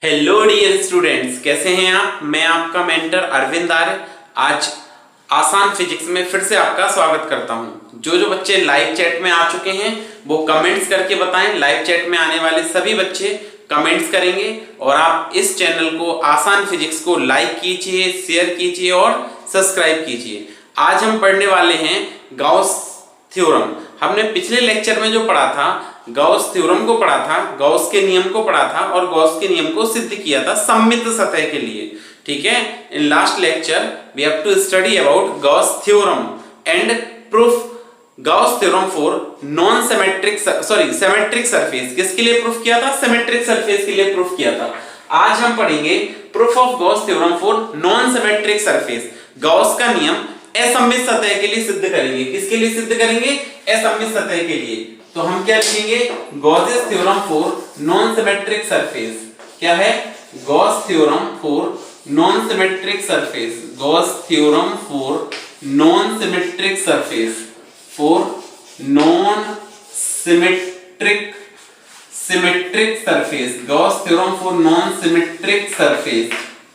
Hello dear students, कैसे हैं आप। मैं आपका मेंटर अरविंद आर्य आज आसान फिजिक्स में फिर से आपका स्वागत करता हूं। जो बच्चे लाइव चैट में आ चुके हैं वो कमेंट्स करके बताएं। लाइव चैट में आने वाले सभी बच्चे कमेंट्स करेंगे और आप इस चैनल को आसान फिजिक्स को लाइक कीजिए, शेयर कीजिए और सब्सक्राइब कीजिए। आज हम पढ़ने वाले हैं गॉस थ्योरम। हमने पिछले लेक्चर में जो पढ़ा था गॉस थ्योरम को पढ़ा था, गॉस के नियम को पढ़ा था और गॉस के नियम को सिद्ध किया था सममित सतह के लिए। ठीक है, in last lecture we have to study about Gauss theorem and proof Gauss theorem for non symmetric symmetric surface. किसके लिए प्रूफ किया था? सिमेट्रिक सरफेस के लिए प्रूफ किया था। आज हम पढ़ेंगे proof of Gauss theorem for non symmetric surface. Gauss का नियम असममित सतह के लिए सिद्ध करेंगे। किसके लिए सिद्ध करेंगे? असममित सतह के लिए। तो हम क्या लिखेंगे? Gauss's theorem for non symmetric surface. क्या है? Gauss theorem for non symmetric surface. Gauss theorem for non symmetric surface, for non symmetric surface. Gauss theorem for non symmetric surface.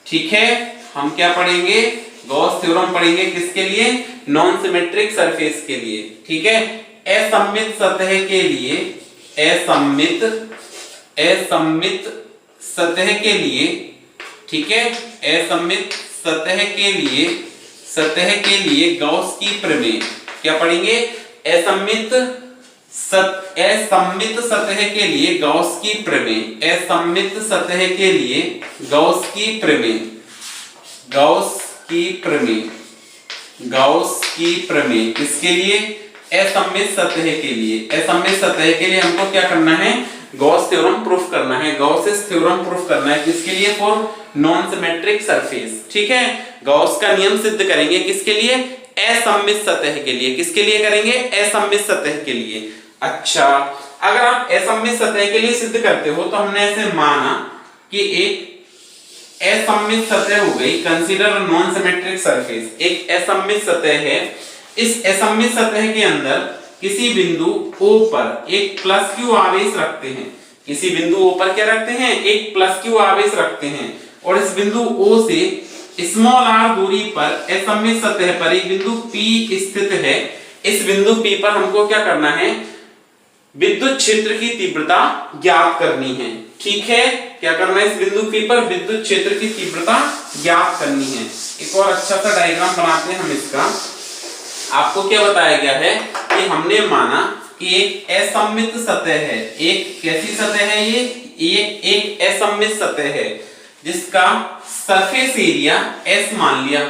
ठीक है, हम क्या पढ़ेंगे? गॉस थ्योरम पढ़ेंगे किसके लिए? नॉन सिमेट्रिक सरफेस के लिए। ठीक है, असममित सतह के लिए, असममित सतह के लिए। ठीक है, असममित सतह के लिए गॉस की प्रमेय। क्या पढ़ेंगे? असममित सतह के लिए गॉस की प्रमेय। असममित सतह के लिए गॉस की प्रमेय। गॉस की प्रमेय। गॉस की प्रमेय किसके लिए? असममित सतह के लिए। असममित सतह के लिए हमको क्या करना है? गॉस थ्योरम प्रूफ करना है। गॉसेस थ्योरम प्रूफ करना है किसके लिए? For non symmetric surface. ठीक है, गॉस का नियम सिद्ध करेंगे किसके लिए? असममित सतह के लिए। किसके लिए करेंगे? असममित सतह के लिए। अच्छा, अगर आप असममित सतह के लिए सिद्ध करते हो तो हमने ऐसे माना कि एक असममित सतह हो गई, कंसीडर नॉन सिमेट्रिक सरफेस। एक असममित सतह है, इस असममित सतह के अंदर किसी बिंदु O पर एक प्लस क्यू आवेश रखते हैं। किसी बिंदु O पर क्या रखते हैं? एक प्लस क्यू आवेश रखते हैं और इस बिंदु O से स्मॉल r दूरी पर असममित सतह पर एक बिंदु P स्थित है। इस बिंदु P पर हमको क्या करना है? विद्युत क्षेत्र की तीव्रता ज्ञात करनी है। ठीक है, क्या करना है? इस बिंदु P पर विद्युत क्षेत्र की तीव्रता ज्ञात करनी है। एक और अच्छा सा डायग्राम बनाते हैं हम इसका। आपको क्या बताया गया है कि हमने माना कि एक असममित सतह है। एक कैसी सतह है ये एक असममित सतह है जिसका सरफेस एरिया S मान लिया।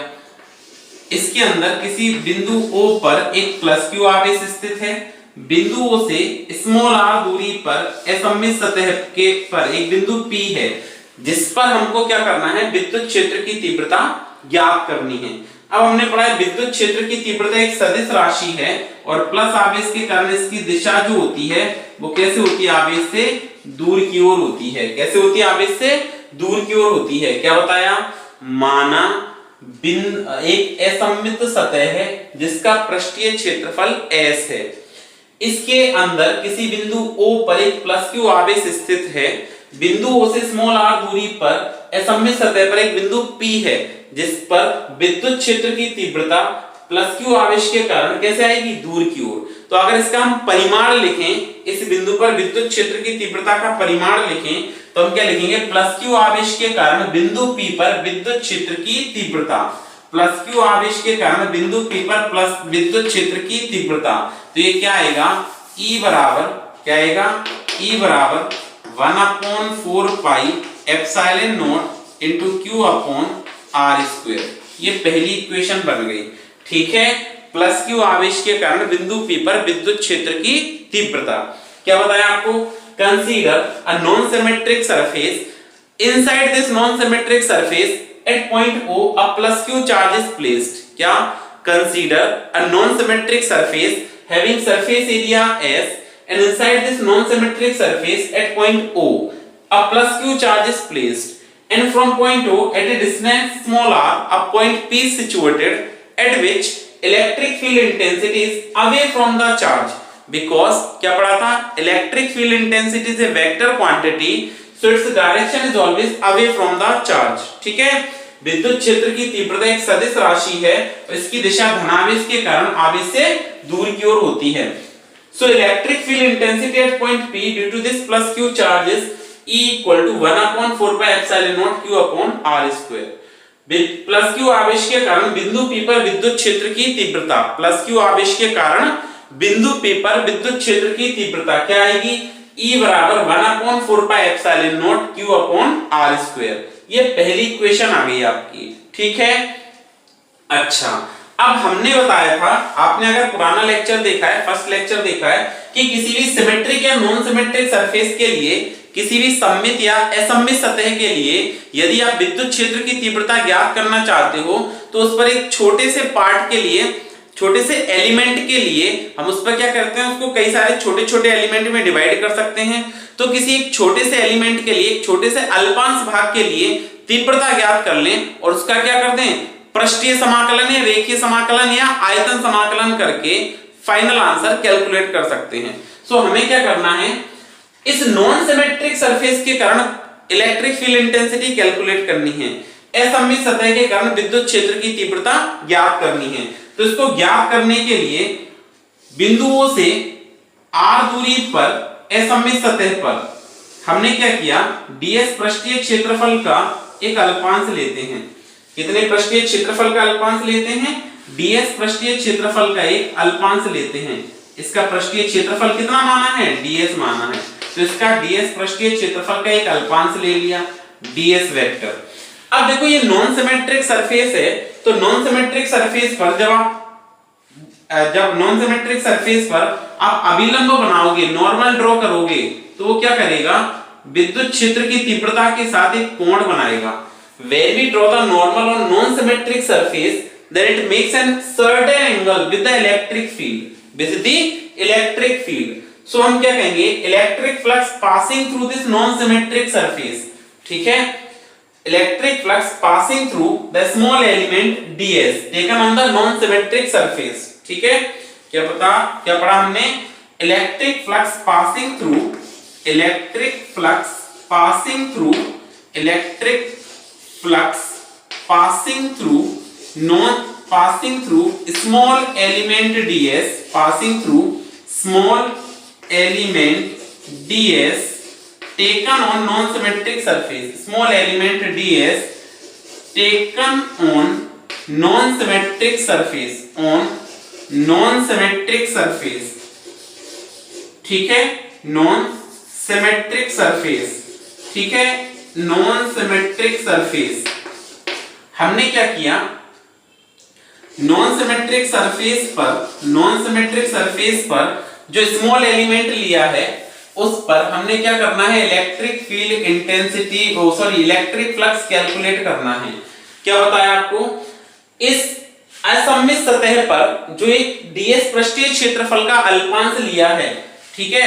इसके अंदर किसी बिंदु O पर एक प्लस क्यू आवेश स्थित है। बिंदु O से स्मॉल r दूरी पर असममित सतह के पर एक बिंदु P है जिस पर हमको क्या करना है? विद्युत क्षेत्र की तीव्रता ज्ञात करनी है। अब हमने पढ़ा है विद्युत क्षेत्र की तीव्रता एक सदिश राशि है और प्लस आवेश के कारण इसकी दिशा जो होती है वो कैसे होती है? आवेश से दूर की ओर होती है। कैसे होती है? आवेश से दूर की ओर होती है। क्या बताया? माना एक असममित सतह है जिसका पृष्ठीय क्षेत्रफल S है। इसके अंदर किसी बिंदु O पर एक प्लस क्यू आवेश स्थित है। बिंदु O से स्मॉल r दूरी पर असममित सतह पर एक बिंदु P है जिस पर विद्युत क्षेत्र की तीव्रता प्लस क्यू आवेश के कारण कैसे आएगी? दूर की ओर। तो अगर इसका हम परिमाण लिखें, इस बिंदु पर विद्युत क्षेत्र की तीव्रता का परिमाण लिखें तो हम क्या लिखेंगे? प्लस क्यू आवेश के कारण बिंदु P पर विद्युत क्षेत्र की तीव्रता। प्लस क्यू आवेश के कारण बिंदु P पर प्लस विद्युत क्षेत्र की तीव्रता। तो ये क्या आएगा? E बराबर क्या आएगा? E बराबर 1/4 pi epsilon naught into Q upon R square. ये पहली इक्वेशन बन गई। ठीक है, प्लस क्यू आवेश के कारण बिंदु P पर विद्युत क्षेत्र की तीव्रता। क्या बताया आपको? Consider a non symmetric surface. Inside this non symmetric surface at point O a plus q charge is placed. क्या? Consider a non-symmetric surface having surface area S and inside this non-symmetric surface at point O a plus q charge is placed and from point O at a distance small r a point P is situated at which electric field intensity is away from the charge because क्या पढ़ा था? Electric field intensity is a vector quantity so its direction is always away from the charge. ठीक है, विद्युत क्षेत्र की तीव्रता एक सदिश राशि है और इसकी दिशा धनावेश के कारण आवेश से दूर की ओर होती है। So electric field intensity at point P due to this plus q charges E equal to 1/4 pi epsilon naught q upon r²। Plus q आवेश के कारण बिंदु P पर विद्युत क्षेत्र की तीव्रता, प्लस q आवेश के कारण बिंदु P पर विद्युत क्षेत्र की तीव्रता क्या आएगी? E बराबर 1/4 pi epsilon naught q upon r²। ये पहली इक्वेशन आ गई आपकी। ठीक है, अच्छा अब हमने बताया था, आपने अगर पुराना लेक्चर देखा है, फर्स्ट लेक्चर देखा है कि किसी भी सिमेट्रिक या नॉन सिमेट्रिक सरफेस के लिए, किसी भी सममित या असममित सतह के लिए यदि आप विद्युत क्षेत्र की तीव्रता ज्ञात करना चाहते हो तो उस पर एक छोटे से पार्ट के लिए, छोटे से एलिमेंट के लिए हम उस पर क्या करते हैं, उसको कई सारे छोटे छोटे एलिमेंट में डिवाइड कर सकते हैं। तो किसी एक छोटे से एलिमेंट के लिए, एक छोटे से अल्पांश भाग के लिए तीव्रता ज्ञात कर लें और उसका क्या कर दें, पृष्ठीय समाकलन या रेखीय समाकलन या आयतन समाकलन करके फाइनल आंसर कैलकुलेट कर सकते हैं। सो हमें क्या करना है, इस नॉन सिमेट्रिक सरफेस के कारण इलेक्ट्रिक फील्ड इंटेंसिटी कैलकुलेट करनी है, असममित सतह के कारण विद्युत क्षेत्र की तीव्रता ज्ञात करनी है। तो इसको ज्ञात करने के लिए बिंदुओं से r दूरी पर असममित सतह पर हमने क्या किया, ds पृष्ठीय क्षेत्रफल का एक अल्पांश लेते हैं। कितने पृष्ठीय क्षेत्रफल का अल्पांश लेते हैं? ds पृष्ठीय क्षेत्रफल का एक अल्पांश लेते हैं। इसका पृष्ठीय क्षेत्रफल कितना माना है? ds माना है, तो इसका ds पृष्ठीय क्षेत्रफल का एक अल्पांश ले लिया, ds वेक्टर। अब देखो ये नॉन सिमेट्रिक सरफेस है, तो नॉन सिमेट्रिक सरफेस पर जब नॉन सिमेट्रिक सरफेस पर आप अभिलंब बनाओगे, नॉर्मल ड्रॉ करोगे, तो वो क्या करेगा, विद्युत क्षेत्र की तीव्रता के साथ एक कोण बनाएगा। When we draw the normal on non-symmetric surface, then it makes a certain angle with the electric field, with the electric field. So हम क्या कहेंगे, electric flux passing through this non-symmetric surface, ठीक है, electric flux passing through the small element ds taken on the non-symmetric surface, ठीक है। क्या पढ़ा हमने, electric flux passing through small element ds, passing through small element ds taken on non-symmetric surface, small element ds taken on non-symmetric surface, ठीक है, non symmetric surface, ठीक है, non symmetric surface. हमने क्या किया, नॉन सिमेट्रिक सरफेस पर जो small element लिया है उस पर हमने क्या करना है, electric field intensity electric flux calculate करना है। क्या बताया आपको, इस असममित सतह पर जो एक ds पृष्ठीय क्षेत्रफल का अल्पांश लिया है, ठीक है,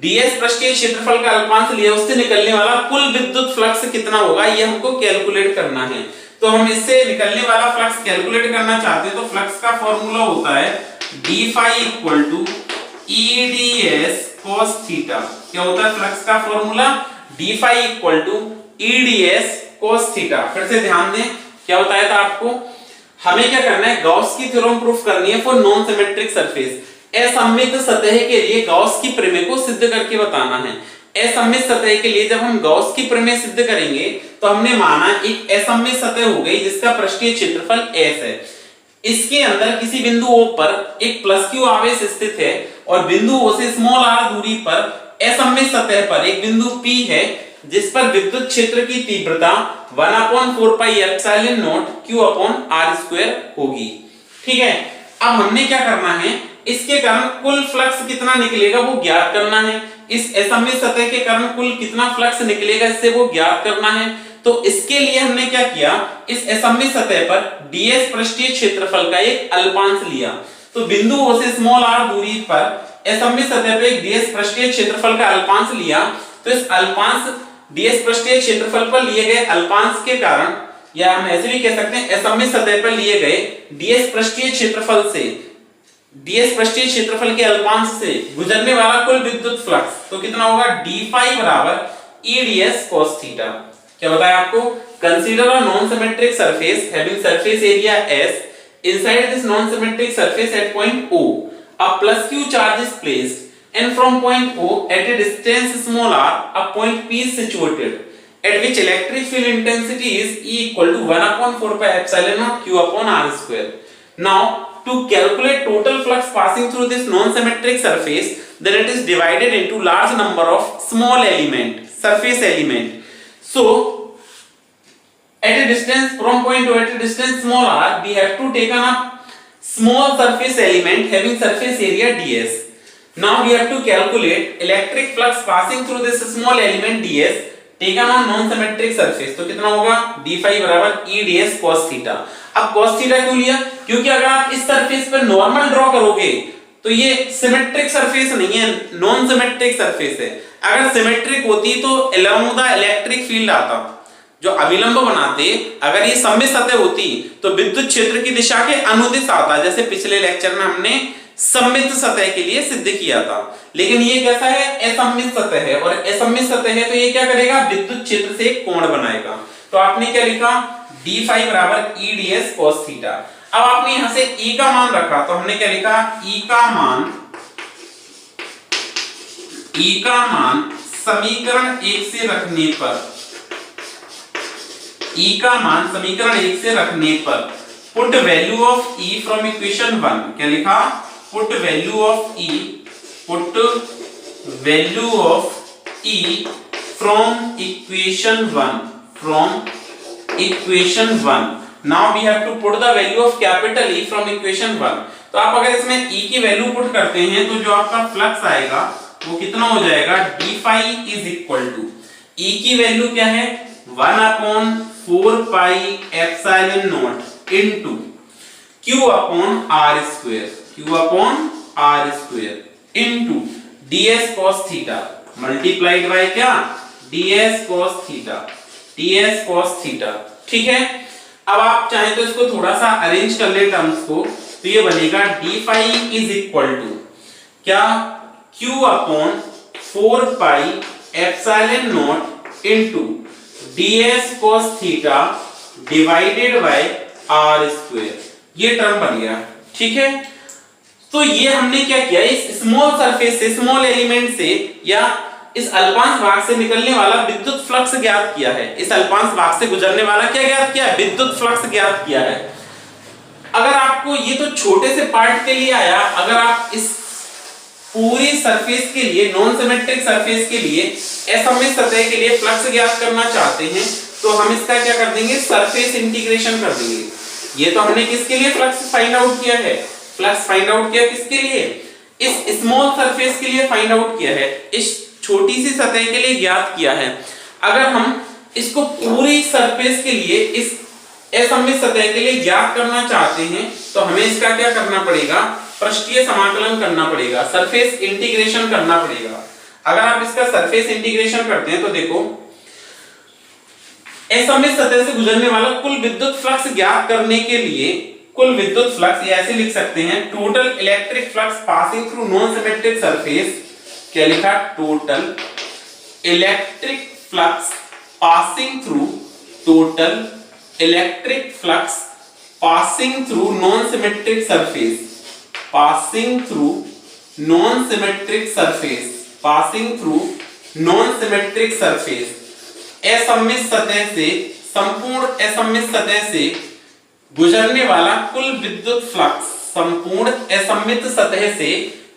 ds पृष्ठीय क्षेत्रफल का अल्पांश लिया, उससे निकलने वाला कुल विद्युत फ्लक्स कितना होगा ये हमको कैलकुलेट करना है। तो हम इससे निकलने वाला फ्लक्स कैलकुलेट करना चाहते हैं, तो फ्लक्स का फॉर्मूला होता है d phi equal to EDS cos theta. क्या होता है फ्लक्स का formula, d phi equal to EDS cos theta. फिर से ध्यान दें, क्या बताया था आपको, हमें क्या करना है, गॉस की थ्योरम प्रूफ करनी है फॉर नॉन सिमेट्रिक सरफेस। असममित सतह के लिए गॉस की प्रमेय को सिद्ध करके बताना है। असममित सतह के लिए जब हम गॉस की प्रमेय सिद्ध करेंगे तो हमने माना एक असममित सतह हो गई जिसका पृष्ठीय क्षेत्रफल s है, इसके अंदर किसी बिंदु O पर एक प्लस q आवेश स्थित है और बिंदु O से स्मॉल r दूरी पर असममित सतह पर एक बिंदु P है जिस पर विद्युत क्षेत्र की तीव्रता 1/4 pi epsilon naught q upon r² होगी। ठीक है, अब हमने क्या करना है, इसके कारण कुल फ्लक्स कितना निकलेगा वो ज्ञात करना है। इस असममित सतह के कारण कुल कितना फ्लक्स निकलेगा इससे वो ज्ञात करना है। तो इसके लिए हमने क्या किया, इस असममित सतह पर ds पृष्ठीय क्षेत्रफल का एक अल्पांश लिया। तो बिंदु O से स्मॉल r दूरी पर असममित सतह पर एक ds पृष्ठीय क्षेत्रफल का अल्पांश लिया। तो इस अल्पांश ds पृष्ठीय क्षेत्रफल पर लिए गए अल्पांश के कारण, या हम ऐसे भी कह सकते हैं असममित सतह पर लिए गए ds पृष्ठीय क्षेत्रफल से, ds पृष्ठीय क्षेत्रफल के अल्पांश से गुजरने वाला कुल विद्युत फ्लक्स तो कितना होगा, d phi बराबर E ds cos थीटा। क्या बताया आपको? Consider a non symmetric surface having surface area S inside this non symmetric surface at point O a plus q charge is placed and from point O at a distance small r a point P is situated at which electric field intensity is E equal to 1 upon 4 pi epsilon naught q upon r square. Now to calculate total flux passing through this non symmetric surface, then it is divided into large number of small element, surface element. So at a distance from point O at a distance small r, we have to take up small surface element having surface area ds. Now we have to calculate electric flux passing through this small element ds taken on non symmetric surface. तो कितना होगा? d phi बराबर e ds cos theta. अब cos theta क्यों लिया? क्योंकि अगर आप इस सरफेस पर नॉर्मल ड्रॉ करोगे तो ये सिमेट्रिक सरफेस नहीं है, नॉन सिमेट्रिक सरफेस है। अगर सिमेट्रिक होती तो along the इलेक्ट्रिक फील्ड आता, जो अभिलंब बनाते। अगर ये सममित सतह होती तो विद्युत क्षेत्र की दिशा के अनुदिश आता, जैसे पिछले लेक्चर में हमने सममित सतह के लिए सिद्ध किया था। लेकिन ये कैसा है? असममित सतह है, और असममित सतह है तो ये क्या करेगा? विद्युत क्षेत्र से एक कोण बनाएगा। तो आपने क्या लिखा? d phi बराबर e ds cos थीटा। अब आपने यहां से E का मान रखा तो हमने क्या लिखा? E का मान समीकरण 1 से रखने पर, E का मान समीकरण 1 से रखने पर put value of E from equation 1, क्या लिखा? Put value of E from equation 1, now we have to put the value of capital E from equation 1। तो आप अगर इसमें E की वैल्यू पुट करते हैं तो जो आपका फ्लक्स आएगा वो कितना हो जाएगा? d phi is equal to, E की वैल्यू क्या है? 1 upon 4 pi epsilon naught into q upon r square into ds cos theta multiplied by क्या? ds cos theta. ठीक है। अब आप चाहें तो इसको थोड़ा सा अरेंज कर ले टर्म्स को, तो ये बनेगा d phi is equal to क्या? q upon 4 pi epsilon naught into ds cos theta divided by r square. ये टर्म बन गया। ठीक है। तो ये हमने क्या किया? इस स्मॉल सरफेस से, स्मॉल एलिमेंट से या इस अल्पांश भाग से निकलने वाला विद्युत फ्लक्स ज्ञात किया है। इस अल्पांश भाग से गुजरने वाला क्या ज्ञात किया है? विद्युत फ्लक्स ज्ञात किया है। अगर आपको ये तो छोटे से पार्ट के लिए आया, अगर आप इस पूरी सरफेस के लिए, नॉन सिमेट्रिक सरफेस के लिए, असममित सतह के लिए फ्लक्स ज्ञात करना चाहते हैं तो हम इसका क्या कर देंगे? सरफेस इंटीग्रेशन कर देंगे। ये तो हमने किसके लिए फ्लक्स फाइंड आउट किया है? फ्लक्स फाइंड आउट किया किसके लिए? इस स्मॉल सरफेस के लिए फाइंड आउट किया है, इस छोटी सी सतह के लिए ज्ञात किया है। अगर हम इसको पूरी सरफेस के लिए, इस असममित सतह के लिए ज्ञात करना चाहते हैं तो हमें इसका क्या करना पड़ेगा? पृष्ठीय समाकलन करना पड़ेगा, सरफेस इंटीग्रेशन करना पड़ेगा। अगर आप इसका सरफेस इंटीग्रेशन करते हैं तो देखो, असममित सतह से गुजरने वाला कुल विद्युत फ्लक्स ज्ञात करने के लिए, कुल विद्युत फ्लक्स ऐसे लिख सकते हैं, total electric flux passing through non symmetric surface. क्या लिखा? Total electric flux passing through, total electric flux passing through non symmetric surface, passing through non symmetric surface, passing through non symmetric surface. असममित सतह से, संपूर्ण असममित सतह से गुजरने वाला कुल विद्युत फ्लक्स, संपूर्ण असममित सतह से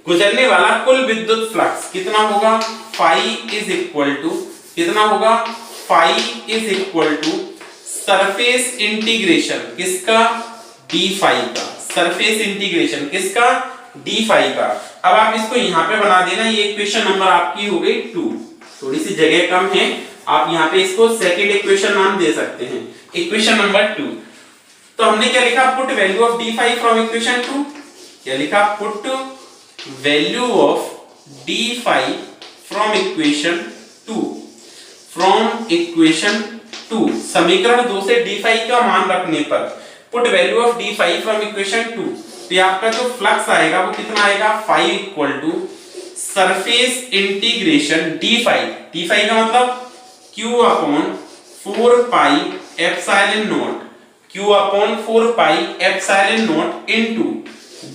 गुजरने वाला कुल विद्युत फ्लक्स कितना होगा? फाई इज इक्वल टू, कितना होगा? Phi is equal to surface integration किसका? d फाई का। सरफेस इंटीग्रेशन किसका? d फाई का। अब आप इसको यहां पे बना देना, ये इक्वेशन नंबर आपकी हो गई 2। थोड़ी सी जगह कम है, आप यहां पे इसको सेकंड इक्वेशन नाम दे सकते हैं, इक्वेशन नंबर 2। तो हमने क्या लिखा? Put value of d phi from equation 2। क्या लिखा? Put value of d phi from equation 2, from equation 2। समीकरण 2 से d फाई का मान रखने पर put value of d phi from equation 2, तो ये आपका जो फ्लक्स आएगा वो कितना आएगा? Phi equal to surface integration d phi. d phi का मतलब Q upon 4 pi epsilon naught, Q upon 4 pi epsilon naught into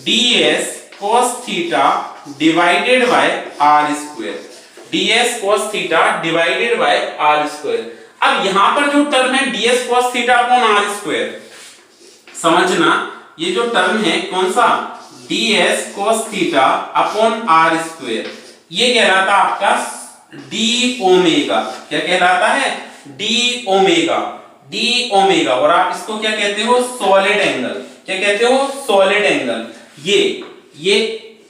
ds cos theta divided by r square, ds cos theta divided by r square. अब यहां पर जो term है ds cos theta upon r square, समझना ये जो term है कौन सा, ds cos theta upon r square, ये कहलाता आपका d ओमेगा। क्या कहलाता है, d ओमेगा, d ओमेगा। और आप इसको क्या कहते हो, सॉलिड एंगल। क्या कहते हो, सॉलिड एंगल। ये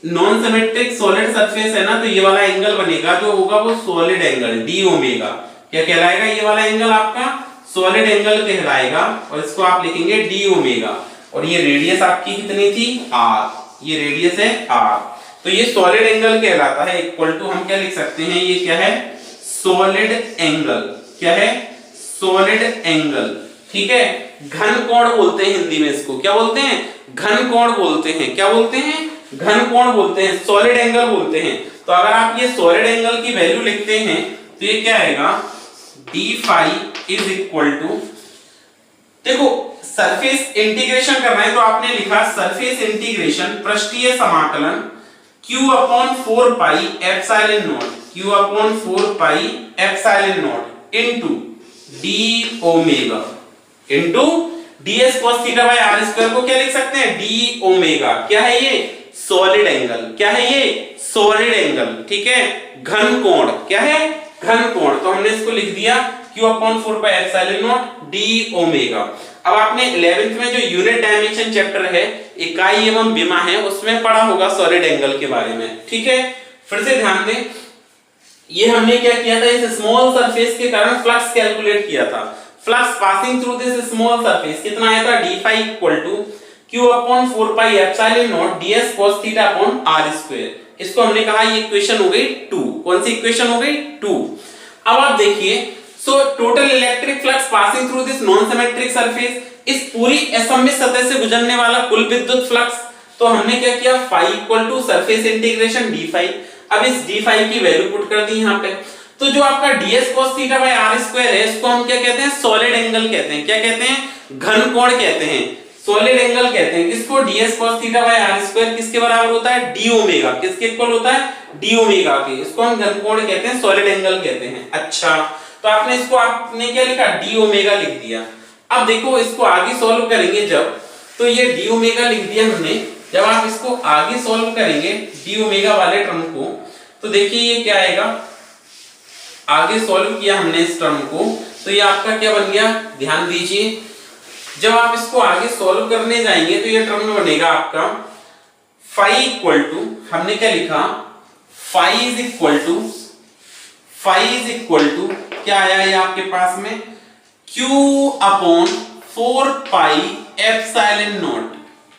नॉन सिमेट्रिक सॉलिड सरफेस है ना, तो ये वाला एंगल बनेगा जो होगा वो सॉलिड एंगल d ओमेगा। क्या कहलाएगा, ये वाला एंगल आपका सॉलिड एंगल कहलाएगा, और इसको आप लिखेंगे d ओमेगा। और ये रेडियस आपकी कितनी थी, r, ये रेडियस है r, तो ये सॉलिड एंगल कहलाता है। इक्वल टू हम क्या लिख सकते हैं, ये क्या है, सॉलिड एंगल। क्या है, सॉलिड एंगल। ठीक है, घन कोण बोलते हैं हिंदी में इसको, क्या बोलते हैं, घन कोण बोलते हैं। क्या बोलते हैं, घन कोण बोलते हैं, सॉलिड एंगल बोलते हैं। तो अगर आप ये सॉलिड एंगल की वैल्यू लिखते हैं तो ये क्या आएगा, d phi is equal to, देखो सरफेस इंटीग्रेशन करना है तो आपने लिखा सरफेस इंटीग्रेशन पृष्ठीय समाकलन q upon 4 pi epsilon naught, q upon 4 pi epsilon naught into d omega into ds cos theta by r square को क्या लिख सकते हैं, d ओमेगा। क्या है ये, सॉलिड एंगल। क्या है ये, सॉलिड एंगल। ठीक है, घन कोण। क्या है, घन कोण। तो हमने इसको लिख दिया q upon 4 pi epsilon not d omega. अब आपने 11th में जो यूनिट डायमेंशन चैप्टर है, इकाई एवं विमा है, उसमें पढ़ा होगा सॉलिड एंगल के बारे में। ठीक है, फिर से ध्यान दें, ये हमने क्या किया था, इस स्मॉल सरफेस के कारण फ्लक्स कैलकुलेट किया था। Flux passing through this small surface कितना आया था, d phi equal to q upon 4 pi epsilon naught ds cos theta upon r square. इसको हमने कहा ये इक्वेशन हो गई 2। कौन सी इक्वेशन हो गई, 2। अब आप देखिए, so total electric flux passing through this non symmetric surface, इस पूरी असममित सतह से गुजरने वाला कुल विद्युत फ्लक्स। तो हमने क्या किया, phi equal to surface integration d phi. अब इस d फाई की वैल्यू पुट कर दी यहां पे। तो जो आपका ds cos theta by r square है, इसको हम क्या कहते हैं, सॉलिड एंगल कहते हैं। क्या कहते हैं, घन कोण कहते हैं, सॉलिड एंगल कहते हैं। किसको, ds cos theta by r square किसके बराबर होता है, d ओमेगा। किसके इक्वल होता है, d ओमेगा के। इसको हम घन कोण कहते हैं, सॉलिड एंगल कहते हैं। अच्छा, तो आपने इसको आपने क्या लिखा, d ओमेगा लिख दिया। अब देखो इसको आगे सॉल्व करेंगे जब, तो ये d ओमेगा लिख दिया हमने। जब आप इसको आगे सॉल्व करेंगे d ओमेगा वाले टर्म को, तो देखिए ये क्या आएगा, आगे सॉल्व किया हमने इस टर्म को, तो ये आपका क्या बन गया, ध्यान दीजिए। जब आप इसको आगे सॉल्व करने जाएंगे तो ये टर्म बनेगा आपका फाई इक्वल टू, हमने क्या लिखा, फाई इज इक्वल टू क्या आया ये आपके पास में, q upon 4 pi epsilon naught,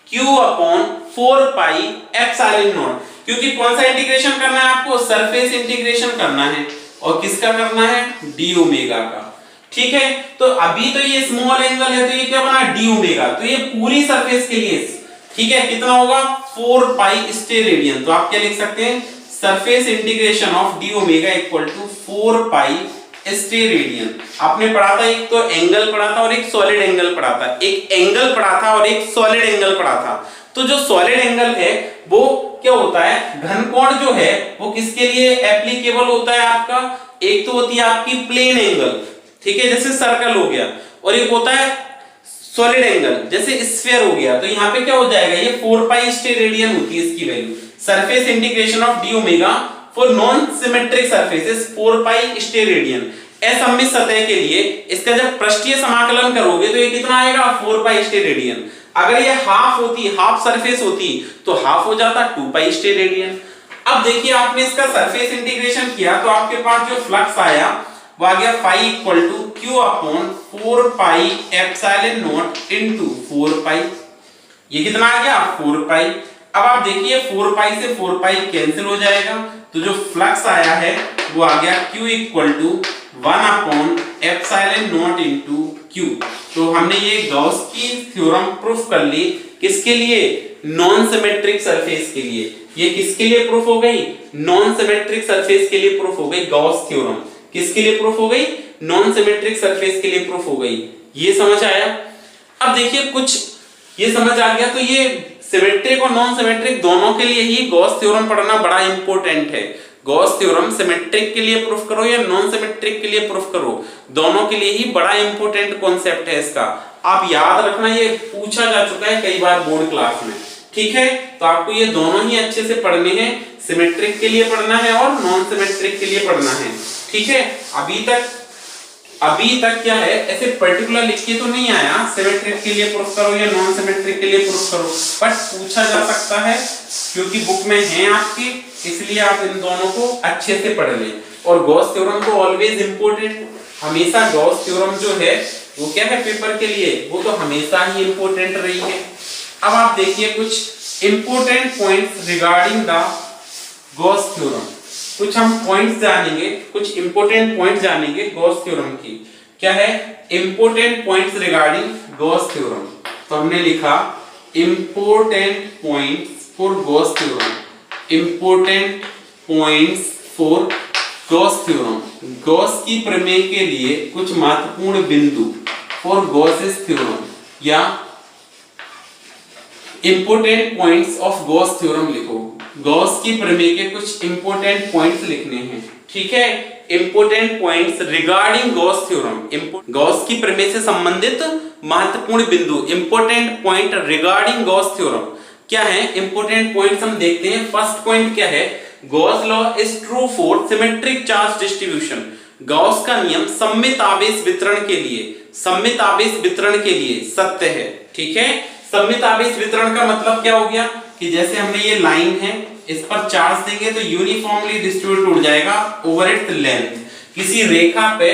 q upon 4 pi epsilon not. क्योंकि कौन सा इंटीग्रेशन करना है आपको, सरफेस इंटीग्रेशन करना है, और किसका करना है, d ओमेगा का। ठीक है, तो अभी तो ये स्मॉल एंगल है, तो ये क्या बना, d ओमेगा। तो ये पूरी सरफेस के लिए, ठीक है, कितना होगा, 4 पाई स्टेरेडियन। तो आप क्या लिख सकते हैं, surface integration of d omega equal to 4 pi steradian. आपने पढ़ा था, एक तो एंगल पढ़ा था और एक सॉलिड एंगल पढ़ा था, एक एंगल पढ़ा था और एक सॉलिड एंगल पढ़ा था। तो जो सॉलिड एंगल है वो क्या होता है, घन कोण जो है वो किसके लिए एप्लीकेबल होता है आपका, एक तो होती है आपकी प्लेन एंगल, ठीक है, जैसे सर्कल हो गया, और एक होता है सॉलिड एंगल जैसे स्फीयर हो गया। तो यहाँ पे क्या हो जाएगा, ये 4 पाई स्टेरेडियन होती है इसकी value. Surface integration of d omega for non symmetric surfaces 4 pi steradian. असममित सतह के लिए इसका जब पृष्ठीय समाकलन करोगे तो ये कितना आएगा, 4 पाई स्टेरेडियन। अगर ये हाफ होती, हाफ सरफेस होती, तो हाफ हो जाता 2 पाई स्टेरेडियन। अब देखिए आपने इसका सरफेस इंटीग्रेशन किया तो आपके पास जो फ्लक्स आया वो आ गया phi equal to q upon 4 pi epsilon naught into 4 pi. ये कितना आ गया, 4 पाई। अब आप देखिए 4 पाई से 4 पाई कैंसिल हो जाएगा, तो जो फ्लक्स आया है वो आ गया q equal to 1 upon epsilon naught into q। तो हमने ये गॉस की थ्योरम प्रूफ कर ली, किसके लिए, नॉन सिमेट्रिक सरफेस के लिए। ये किसके लिए प्रूफ हो गई, नॉन सिमेट्रिक सरफेस के लिए प्रूफ हो गई गॉस थ्योरम। किसके लिए प्रूफ हो गई? नॉन सिमेट्रिक सरफेस के लिए प्रूफ हो गई। ये समझ आया? अब देखिए कुछ ये समझ आ गया, तो ये सिमेट्रिक और नॉन सिमेट्रिक दोनों के लिए ही गॉस थ्योरम पढ़ना बड़ा इंपॉर्टेंट है। गॉस थ्योरम सिमेट्रिक के लिए प्रूफ करो या नॉन सिमेट्रिक के लिए प्रूफ करो, दोनों के लिए ही बड़ा इंपॉर्टेंट कॉन्सेप्ट है इसका। आप याद रखना, ये पूछा जा चुका है कई बार बोर्ड क्लास में, ठीक है? तो आपको ये दोनों ही अच्छे से पढ़ने हैं, सिमेट्रिक के लिए पढ़ना है और नॉन सिमेट्रिक के लिए पढ़ना है, ठीक है? अभी तक क्या है, ऐसे पर्टिकुलर लिख के तो नहीं आया सिमेट्रिक के लिए प्रूफ करो या नॉन सिमेट्रिक के लिए प्रूफ करो, बट पूछा जा सकता है क्योंकि बुक में है आपके, इसलिए आप इन दोनों को अच्छे से पढ़ लें। और गॉस थ्योरम तो ऑलवेज इंपॉर्टेंट, हमेशा गॉस थ्योरम जो है वो क्या है पेपर के लिए, वो तो हमेशा ही इंपॉर्टेंट रही है। अब आप देखिए कुछ important points regarding the Gauss theorem, कुछ हम पॉइंट्स जानेंगे, कुछ इंपॉर्टेंट पॉइंट्स जानेंगे गॉस थ्योरम की। क्या है? Important points regarding Gauss theorem. तो हमने लिखा important points for Gauss theorem, important points for Gauss theorem, Gauss की प्रमेय के लिए कुछ महत्वपूर्ण बिंदु फॉर गॉसेस थ्योरम, या important points of Gauss theorem लिखो। गॉस की प्रमेय के कुछ इंपॉर्टेंट पॉइंट्स लिखने हैं, ठीक है? Important points regarding Gauss theorem, Gauss की प्रमेय से संबंधित महत्वपूर्ण बिंदु, important point regarding Gauss theorem क्या है? इंपॉर्टेंट पॉइंट्स हम देखते हैं। फर्स्ट पॉइंट क्या है? Gauss law is true for symmetric charge distribution. Gauss का नियम सममित आवेश वितरण के लिए, सममित आवेश वितरण के लिए सत्य है, ठीक है? सममित आवेश वितरण का मतलब क्या हो गया कि जैसे हमने ये लाइन है, इस पर चार्ज देंगे तो यूनिफॉर्मली डिस्ट्रीब्यूट हो जाएगा ओवर इट्स लेंथ। किसी रेखा पे,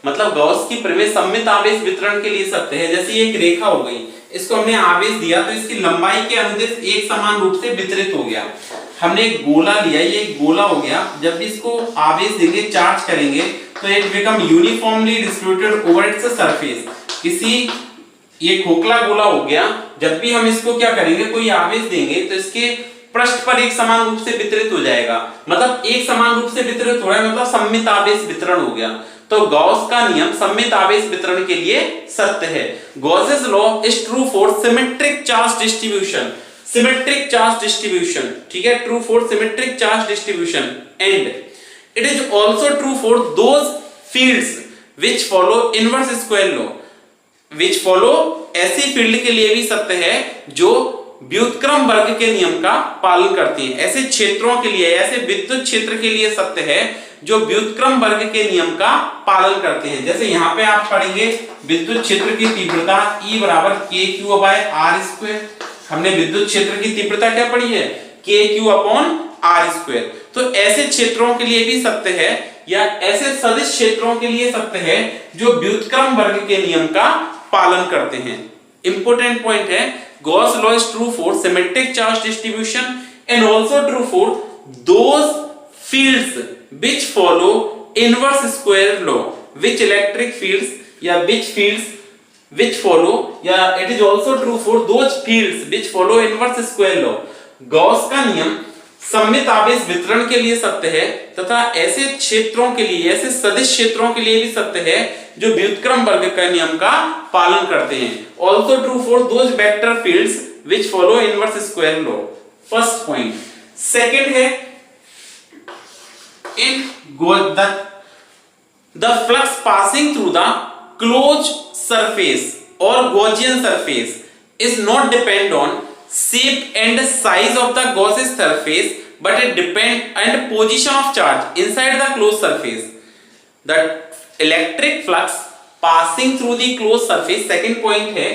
मतलब गॉस की प्रमेय सममित आवेश वितरण के लिए सत्य है। जैसे ये एक रेखा हो गई, इसको हमने आवेश दिया तो इसकी लंबाई के अनुदिश एक समान रूप से वितरित हो गया। हमने एक गोला लिया, ये एक गोला हो गया, जब भी इसको आवेश देंगे, चार्ज करेंगे तो it become uniformly distributed over its surface. किसी ये खोखला गोला हो गया, जब भी हम इसको क्या करेंगे, कोई आवेश देंगे तो इसके पृष्ठ पर एक समान रूप से वितरित हो जाएगा। मतलब एक समान रूप से वितरित हो रहा है, मतलब सममित आवेश वितरण हो गया। तो गॉस का नियम सममित आवेश वितरण के लिए सत्य है। Gauss's law is true for symmetric charge distribution, symmetric charge distribution, ठीक है? True for symmetric charge distribution and it is also true for those fields which follow inverse square law, which follow, ऐसी field के लिए भी सत्य है जो व्युत्क्रम वर्ग के नियम का पालन करती है। ऐसे क्षेत्रों के लिए, ऐसे विद्युत क्षेत्र के लिए सत्य है जो व्युत्क्रम वर्ग के नियम का पालन करते हैं। जैसे यहाँ पे आप पढ़ेंगे विद्युत क्षेत्र की तीव्रता E बराबर KQ/R²। हमने विद्युत क्षेत्र की तीव्रता क्या पढ़ी है? KQ/R²। तो ऐसे क्षेत्रों के लिए भी सत्य है, या ऐसे सदिश क्षेत्रों के लिए सत्य है जो व्युत्क्रम वर्ग के नियम का पालन करते हैं। इंपॉर्टेंट पॉइंट है, Gauss law is true for symmetric charge distribution and also true for those fields which follow inverse square law, which electric fields या व्हिच फील्ड्स व्हिच फॉलो, या it is also true for those fields which follow inverse square law. Gauss का नियम सममित आवेश वितरण के लिए सत्य है तथा ऐसे क्षेत्रों के लिए, ऐसे सदिश क्षेत्रों के लिए भी सत्य है जो व्युत्क्रम वर्ग के नियम का पालन करते हैं। Also true for those vector fields which follow inverse square law. First point. Second है, in the flux passing through the close surface और Gaussian surface is not depend on shape and size of the Gaussian surface, but it depend and position of charge inside the closed surface. The electric flux passing through the closed surface, second point है,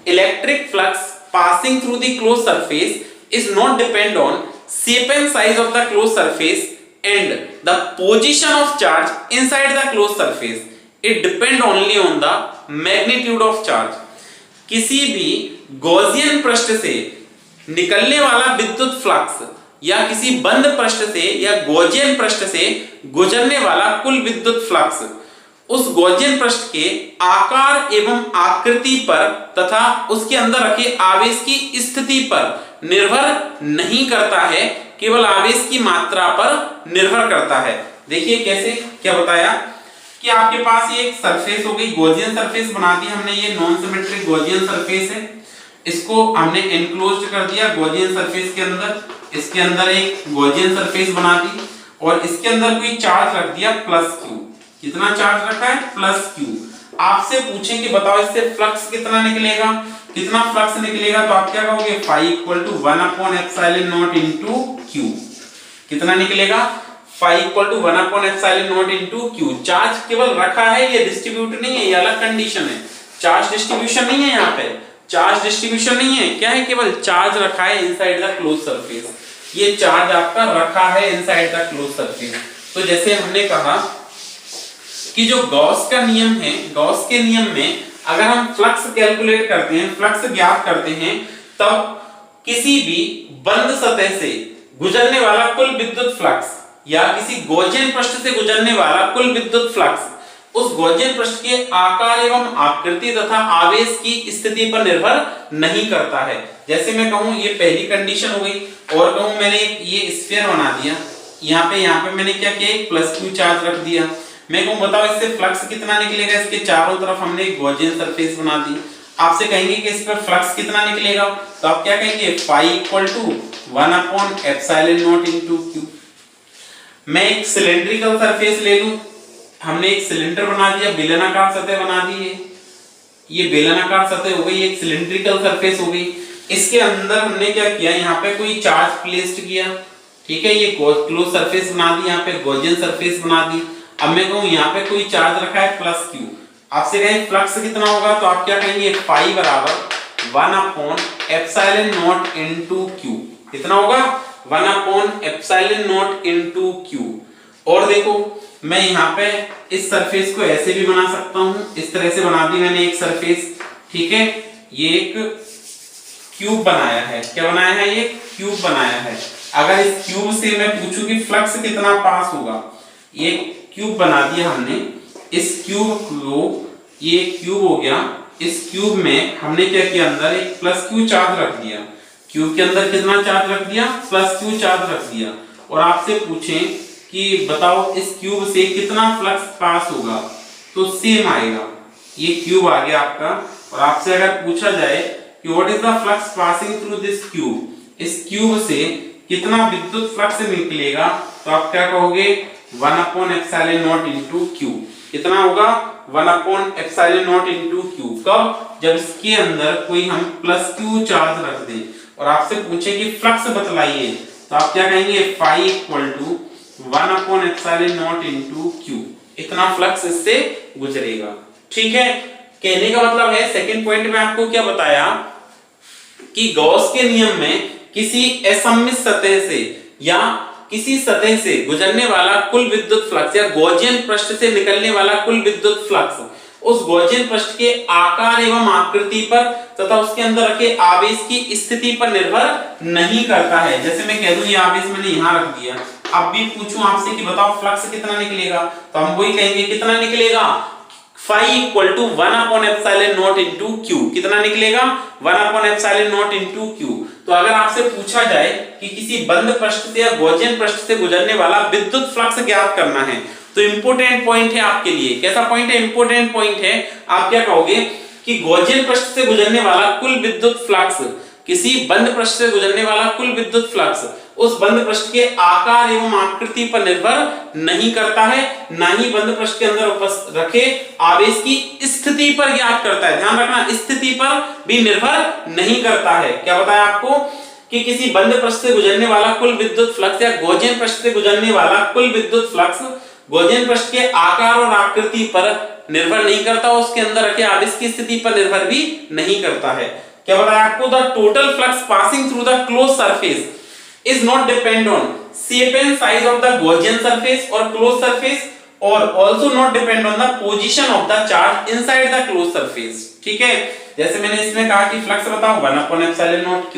electric flux passing through the closed surface is not depend on shape and size of the closed surface and the position of charge inside the closed surface. It depend only on the magnitude of charge. किसी भी Gaussian पृष्ठ से निकलने वाला विद्युत flux या किसी बंद पृष्ठ से या गॉसियन पृष्ठ से गुजरने वाला कुल विद्युत फ्लक्स उस गॉसियन पृष्ठ के आकार एवं आकृति पर तथा उसके अंदर रखे आवेश की स्थिति पर निर्भर नहीं करता है, केवल आवेश की मात्रा पर निर्भर करता है। देखिए कैसे, क्या बताया, कि आपके पास ये एक सरफेस हो गई, गॉसियन सरफेस बना दी हमने, ये नॉन सिमेट्रिक गॉसियन सरफेस है, इसको हमने एनक्लोज्ड कर दिया गॉसियन सरफेस के अंदर, इसके अंदर एक गॉसियन सरफेस बना दी और इसके अंदर कोई चार्ज रख दिया +q। कितना चार्ज रखा है? +q। आपसे पूछें कि बताओ इससे फ्लक्स कितना निकलेगा, कितना फ्लक्स निकलेगा, तो आप क्या कहोगे? phi = 1/ε0 into q। कितना निकलेगा? phi = 1/ε0 into q। चार्ज केवल रखा है, ये डिस्ट्रीब्यूट नहीं है, ये अलग कंडीशन है। चार्ज डिस्ट्रीब्यूशन नहीं है, यहाँ पे चार्ज डिस्ट्रीब्यूशन नहीं है, क्या है? केवल चार्ज रखा है इनसाइड द क्लोज सरफेस। ये चार्ज आपका रखा है इनसाइड द क्लोज सरफेस। तो जैसे हमने कहा कि जो गॉस का नियम है, गॉस के नियम में अगर हम फ्लक्स कैलकुलेट करते हैं, फ्लक्स ज्ञात करते हैं, तब किसी भी बंद सतह से गुजरने वाला कुल विद्युत फ्लक्स या किसी गॉसियन पृष्ठ से गुजरने वाला कुल विद्युत फ्लक्स उस गॉसियन पृष्ठ के आकार एवं आकृति तथा आवेश की स्थिति पर निर्भर नहीं करता है। जैसे मैं कहूं ये पहली कंडीशन हो गई, और कहूं मैंने ये स्फीयर बना दिया, यहाँ पे मैंने क्या किया? एक +q चार्ज रख दिया। मैं कहूं बताओ इससे फ्लक्स कितना निकलेगा? इसके चारों तरफ हमने एक गॉसियन सरफेस बना दी। आपसे कहेंगे कि इस पर फ्लक्स कितना निकलेगा, तो आप क्या कहेंगे? phi = 1/ε0 into q। मैं एक सिलेंड्रिकल सरफेस ले लूं, हमने एक सिलेंडर बना दिया, बेलनाकार सतह बना दी है, ये बेलनाकार सतह हो गई, एक सिलेंड्रिकल सरफेस हो गई। इसके अंदर हमने क्या किया? यहाँ पे कोई चार्ज प्लेस्ड किया, ठीक है, ये क्लोज सरफेस बना दी, यहाँ पे गॉसियन सरफेस बना दी। अब मैं कहूँ यहाँ पे कोई चार्ज रखा है +q। आपसे कहें फ्लक्स कितना होगा, तो आप क्या कहेंगे? phi = 1/ε0 into q। कितना होगा? 1/ε0 into q। और देखो मैं यहाँ पे इस सरफेस को ऐसे भी बना सकता हूँ, इस तरह से बना दी मैंने एक सरफेस, ठीक है, ये एक क्यूब बनाया है। क्या बनाया है? ये क्यूब बनाया है। अगर इस क्यूब से मैं पूछूं कि फ्लक्स कितना पास होगा, ये क्यूब बना दिया हमने, इस क्यूब को, ये क्यूब हो गया, इस क्यूब में हमने क्या किया? अंदर एक +q चार्ज रख दिया। क्यूब के अंदर कितना चार्ज रख दिया? +q चार्ज रख दिया। और आपसे पूछें कि बताओ इस क्यूब से कितना फ्लक्स पास होगा, तो सेम आएगा। ये क्यूब आ गया आपका, और आपसे अगर पूछा जाए कि what is the flux passing through this cube, इस क्यूब से कितना विद्युत फ्लक्स निकलेगा, तो आप क्या कहोगे? 1/ε0 into q। कितना होगा? 1/ε0 into q। कब? जब इसके अंदर कोई हम +q चार्ज रख दें और आपसे पूछे कि फ्लक्स बतलाइए, तो आप क्या कहेंगे? phi = 1/ε0 into q। इतना फ्लक्स इससे गुजरेगा, ठीक है। कहने का मतलब है, सेकंड पॉइंट में आपको क्या बताया कि गॉस के नियम में किसी असममित सतह से या किसी सतह से गुजरने वाला कुल विद्युत फ्लक्स या गॉसियन पृष्ठ से निकलने वाला कुल विद्युत फ्लक्स उस गॉसियन पृष्ठ के आकार एवं आकृति पर तथा उसके अंदर रखे आवेश की स्थिति पर निर्भर नहीं करता है। जैसे मैं कह दूं ये आवेश मैंने यहाँ रख दिया, अब भी पूछूं आपसे कि बताओ फ्लक्स कितना निकलेगा, तो हम वही कहेंगे कितना निकलेगा? phi = 1/ε0 into q। कितना निकलेगा? 1/ε0 into q। तो अगर आपसे पूछा जाए कि किसी बंद पृष्ठ से या गॉसियन पृष्ठ से गुजरने वाला विद्युत फ्लक्स ज्ञात करना है, तो इंपोर्टेंट पॉइंट है आपके लिए। कैसा पॉइंट है? इंपोर्टेंट पॉइंट है। आप क्या कहोगे कि गॉसियन पृष्ठ से गुजरने वाला कुल विद्युत फ्लक्स, किसी बंद पृष्ठ से गुजरने वाला कुल विद्युत फ्लक्स उस बंद पृष्ठ के आकार एवं आकृति पर निर्भर नहीं करता है, ना ही बंद पृष्ठ के अंदर रखे आवेश की स्थिति पर ज्ञात करता है। ध्यान रखना, स्थिति पर भी निर्भर नहीं करता है। क्या बताया आपको कि किसी बंद पृष्ठ से गुजरने वाला कुल विद्युत फ्लक्स या गॉसियन पृष्ठ से गुजरने वाला कुल विद्युत फ्लक्स गॉसियन पृष्ठ के आकार और आकृति पर निर्भर नहीं करता, उसके अंदर रखे आवेश की स्थिति पर निर्भर भी नहीं करता है। क्या बताया आपको? The total flux passing through the close surface is not depend on shape and size of the Gaussian surface or closed surface or also not depend on the position of the charge inside the closed surface। ठीक है, जैसे मैंने इसमें कहा कि flux बताओ 1/ε0 q,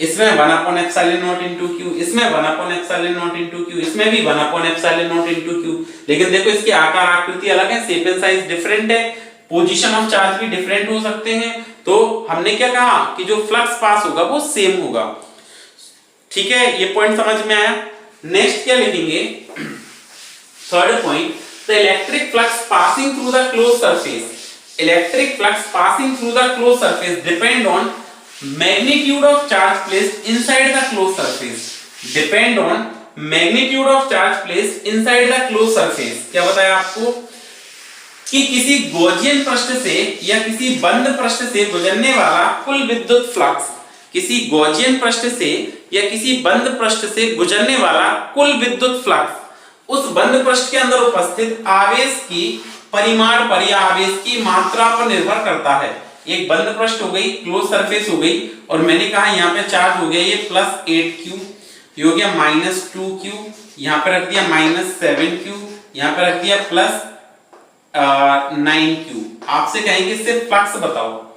इसमें 1/ε0 into q, इसमें 1/ε0 into q, इसमें भी 1/ε0 into q। लेकिन देखो इसके आकार आकृति अलग है, शेप एंड साइज डिफरेंट है, पोजीशन ऑफ चार्ज भी डिफरेंट हो सकते हैं। तो हमने क्या कहा कि जो फ्लक्स पास होगा वो सेम होगा। ठीक है, ये पॉइंट समझ में आया। नेक्स्ट क्या लिखेंगे? Third point, the electric flux passing through the closed surface depend on magnitude of charge placed inside the closed surface। क्या बताया आपको कि किसी गॉसियन पृष्ठ से या किसी बंद पृष्ठ से गुजरने वाला कुल विद्युत फ्लक्स, किसी गॉसियन पृष्ठ से या किसी बंद पृष्ठ से गुजरने वाला कुल विद्युत फ्लक्स उस बंद पृष्ठ के अंदर उपस्थित आवेश की परिमाण पर या आवेश की मात्रा पर निर्भर करता है। एक बंद पृष्ठ हो गई, क्लोज सरफेस हो गई, और मैंने कहा यहाँ पे चार्ज हो गया ये +8q, ये हो गया -2q, यहाँ पे रख दिया -7q, यहाँ पे रख दिया +9q। आपसे कहेंगे इससे फ्लक्स बताओ,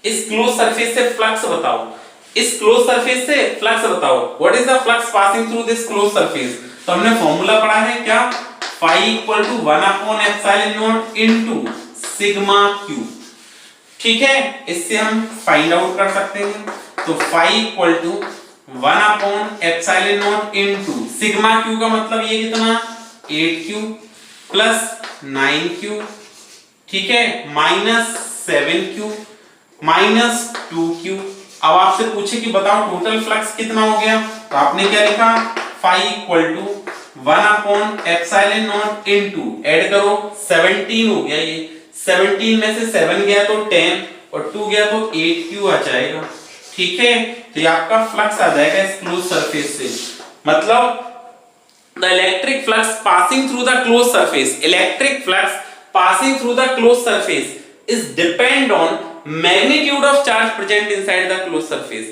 इस क्लोज सरफेस से फ्लक्स बताओ, इस क्लोज सरफेस से फ्लक्स बताओ। What is the flux passing through this close surface? तो हमने फॉर्मूला पढ़ा है क्या, phi = 1/ε0 into सिग्मा q। ठीक है, इससे हम फाइंड आउट कर सकते हैं। तो phi = 1/ε0 into सिग्मा q का मतलब ये कितना 8q प्लस 9q, ठीक है, -7q माइनस 2q। अब आपसे पूछे कि बताओ टोटल फ्लक्स कितना हो गया, तो आपने क्या लिखा, phi = 1/ε0 into ऐड करो 17 हो गया, ये 17 में से 7 गया तो 10 और 2 गया तो 8q आ जाएगा। ठीक है, तो ये आपका फ्लक्स आ जाएगा इस क्लोज सरफेस से। मतलब the electric flux passing through the closed surface is depend on magnitude of charge present inside the closed surface.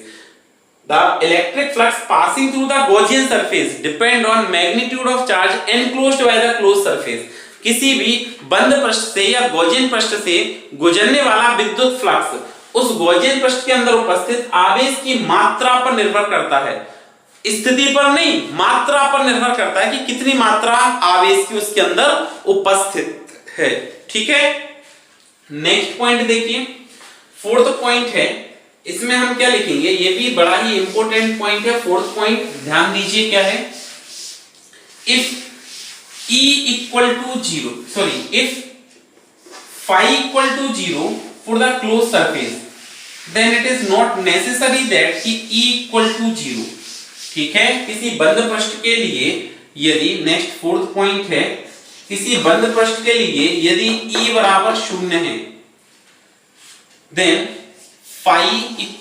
The electric flux passing through the Gaussian surface depend on magnitude of charge enclosed by the closed surface. किसी भी बंद पृष्ठ से या Gaussian पृष्ठ से गुजरने वाला विद्युत फ्लक्स उस गॉसियन पृष्ठ के अंदर उपस्थित आवेश की मात्रा पर निर्भर करता है, स्थिति पर नहीं, मात्रा पर निर्भर करता है कि कितनी मात्रा आवेश की उसके अंदर उपस्थित है। ठीक है, नेक्स्ट पॉइंट देखिए, फोर्थ पॉइंट है, इसमें हम क्या लिखेंगे, ये भी बड़ा ही इंपॉर्टेंट पॉइंट है। फोर्थ पॉइंट ध्यान दीजिए क्या है, if E = 0, if phi = 0 for the closed surface, then it is not necessary that कि E = 0। ठीक है, किसी बंद पृष्ठ के लिए यदि, नेक्स्ट फोर्थ पॉइंट है, किसी बंद पृष्ठ के लिए यदि E = 0 है, then phi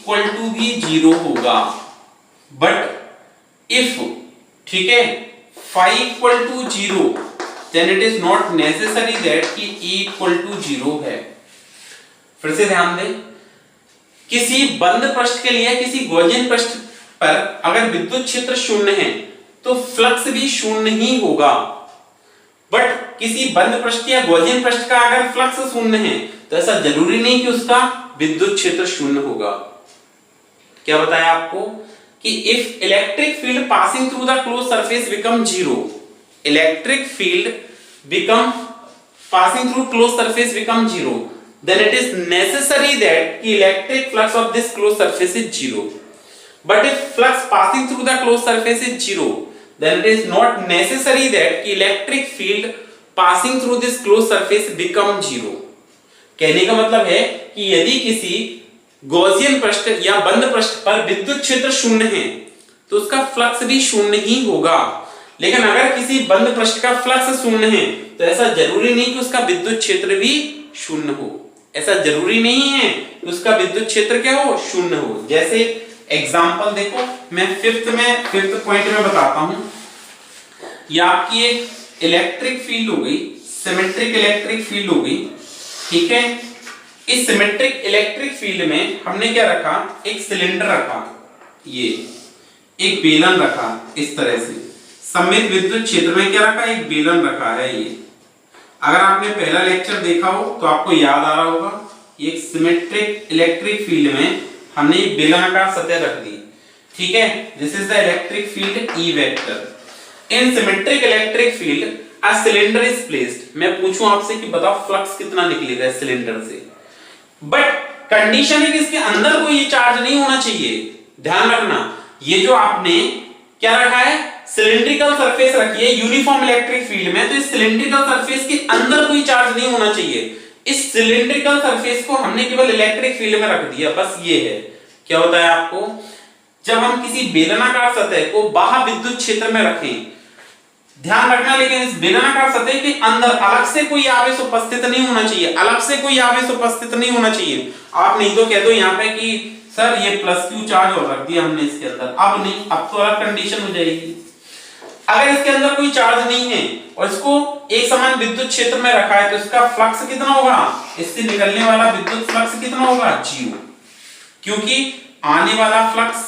= भी 0 होगा। बट इफ, ठीक है, phi = 0, then it is not necessary that कि E = 0 है। फिर से ध्यान दें, किसी बंद पृष्ठ के लिए किसी गॉसियन पृष्ठ पर अगर विद्युत क्षेत्र 0 है तो फ्लक्स भी 0 ही होगा। बट किसी बंद पृष्ठ या गॉसियन पृष्ठ का अगर फ्लक्स 0 है तो ऐसा जरूरी नहीं कि उसका विद्युत क्षेत्र 0 होगा। क्या बताया आपको कि if electric field passing through the close surface become 0, electric field passing through closed surface become 0, then it is necessary that the electric flux of this closed surface is 0. But if flux passing through the closed surface is 0, then it is not necessary that the electric field passing through this closed surface become 0. कहने का मतलब है कि यदि किसी Gaussian पृष्ठ या बंद पृष्ठ पर विद्युत क्षेत्र 0 है तो उसका फ्लक्स भी 0 ही होगा। लेकिन अगर किसी बंद पृष्ठ का फ्लक्स 0 है तो ऐसा जरूरी नहीं कि उसका विद्युत क्षेत्र भी 0 हो, ऐसा जरूरी नहीं है कि उसका विद्युत क्षेत्र क्या हो, 0 हो। जैसे एग्जांपल देखो, मैं फिफ्थ पॉइंट में बताता हूं। ये आपकी एक इलेक्ट्रिक फील्ड हो गई, सिमेट्रिक इलेक्ट्रिक फील्ड हो गई, ठीक है। इस सिमेट्रिक इलेक्ट्रिक फील्ड में हमने क्या रखा, एक सिलेंडर रखा, ये एक बेलन रखा, इस तरह से सममित विद्युत क्षेत्र में क्या रखा, एक बेलन रखा है। ये अगर आपने पहला लेक्चर देखा हो तो आपको याद आ रहा होगा, एक सिमेट्रिक इलेक्ट्रिक फील्ड में हमने एक बेलनाकार सतह रख दी, ठीक है। This is the electric field E vector. In symmetric electric field a cylinder is placed. मैं पूछूं आपसे कि बताओ फ्लक्स कितना निकलेगा इस सिलेंडर से, बट कंडीशन है कि इसके अंदर कोई चार्ज नहीं होना चाहिए। ध्यान रखना, ये जो आपने क्या रखा है, सिलिंड्रिकल सरफेस रखी है यूनिफॉर्म इलेक्ट्रिक फील्ड में, तो इस सिलिंड्रिकल सरफेस के अंदर कोई चार्ज नहीं होना चाहिए। इस सिलिंड्रिकल सरफेस को हमने केवल इलेक्ट्रिक फील्ड में रख दिया, बस ये है। क्या होता है आपको, जब हम किसी बेलनाकार सतह को बाह्य विद्युत क्षेत्र में रखें, ध्यान रखना, लेकिन इस बेलनाकार सतह के अंदर अलग से कोई आवेश उपस्थित नहीं होना चाहिए, अलग से कोई आवेश उपस्थित नहीं होना चाहिए। आप नहीं तो कह दो यहाँ पे कि सर ये +Q चार्ज और रख दिया हमने इसके अंदर, अब नहीं, अब तो अलग कंडीशन हो जाएगी। अगर इसके अंदर कोई चार्ज नहीं है और इसको एक समान विद्युत क्षेत्र में रखा है, तो इसका फ्लक्स कितना होगा, इससे निकलने वाला विद्युत फ्लक्स कितना होगा, 0, क्योंकि आने वाला फ्लक्स,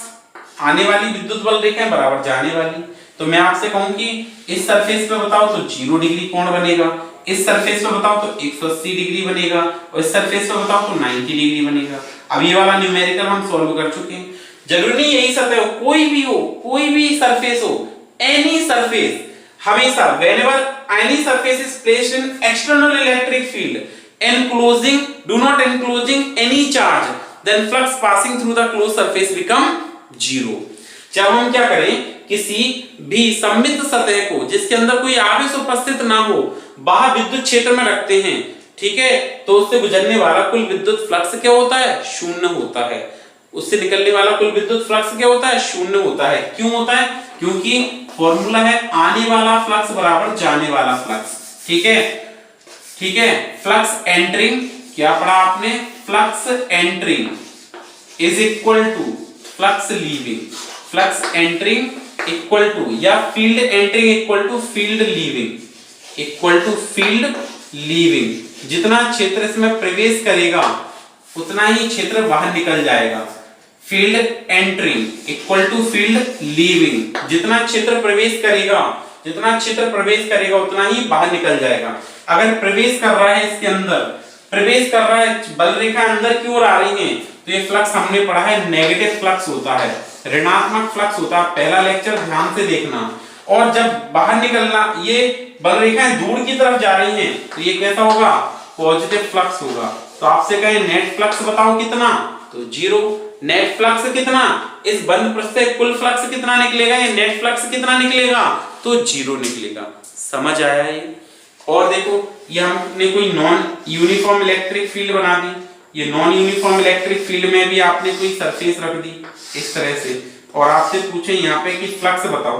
आने वाली विद्युत बल रेखा है बराबर जाने वाली। तो मैं आपसे कहूं कि इस सरफेस पे बताओ तो 0 डिग्री कोण बनेगा, इस सरफेस पे बताओ तो 180 डिग्री बनेगा, और इस सरफेस पे बताओ तो 90 डिग्री बनेगा। अब ये वाला न्यूमेरिकल हम सॉल्व कर चुके हैं। जरूरी नहीं यही सतह हो, कोई भी हो, कोई भी सरफेस हो, एनी सरफेस, हमेशा whenever any surface is placed in external electric field enclosing, do not enclosing any charge, then flux passing through the closed surface become 0। जब हम क्या करें, किसी भी सममित सतह को जिसके अंदर कोई आवेश उपस्थित ना हो बाह्य विद्युत क्षेत्र में रखते हैं, ठीक है, तो उससे गुजरने वाला कुल विद्युत फ्लक्स क्या होता है, 0 होता है। उससे निकलने वाला कुल विद्युत फ्लक्स क्या होता है, 0 होता है। क्यों होता है, क्योंकि फॉर्मूला है आने वाला फ्लक्स बराबर जाने वाला फ्लक्स, ठीक है, ठीक है। फ्लक्स एंटरिंग, क्या पढ़ा आपने, flux entering is equal to flux leaving, flux entering equal to, या field entering equal to field leaving, equal to field leaving. जितना क्षेत्र इसमें प्रवेश करेगा उतना ही क्षेत्र बाहर निकल जाएगा। Field entering equal to field leaving, जितना क्षेत्र प्रवेश करेगा, जितना क्षेत्र प्रवेश करेगा उतना ही बाहर निकल जाएगा। अगर प्रवेश कर रहा है इसके अंदर, प्रवेश कर रहा है, बल रेखा अंदर की ओर आ रही है, तो ये फ्लक्स हमने पढ़ा है नेगेटिव फ्लक्स होता है, ऋणात्मक फ्लक्स होता है। पहला लेक्चर ध्यान से देखना। और जब बाहर निकलना, ये बल रेखाएं दूर की तरफ जा रही हैं, तो ये कैसा होगा, पॉजिटिव फ्लक्स होगा। तो आपसे कहें नेट फ्लक्स बताओ कितना, तो 0। नेट फ्लक्स कितना, इस बंद पृष्ठ से कुल फ्लक्स कितना निकलेगा, ये नेट फ्लक्स कितना निकलेगा, तो 0 निकलेगा। समझ आया ये। और देखो ये हमने कोई नॉन यूनिफॉर्म इलेक्ट्रिक फील्ड बना दी, ये नॉन यूनिफॉर्म इलेक्ट्रिक फील्ड में भी आपने कोई सरफेस रख दी इस तरह से, और आपसे पूछे यहाँ पे कि फ्लक्स बताओ,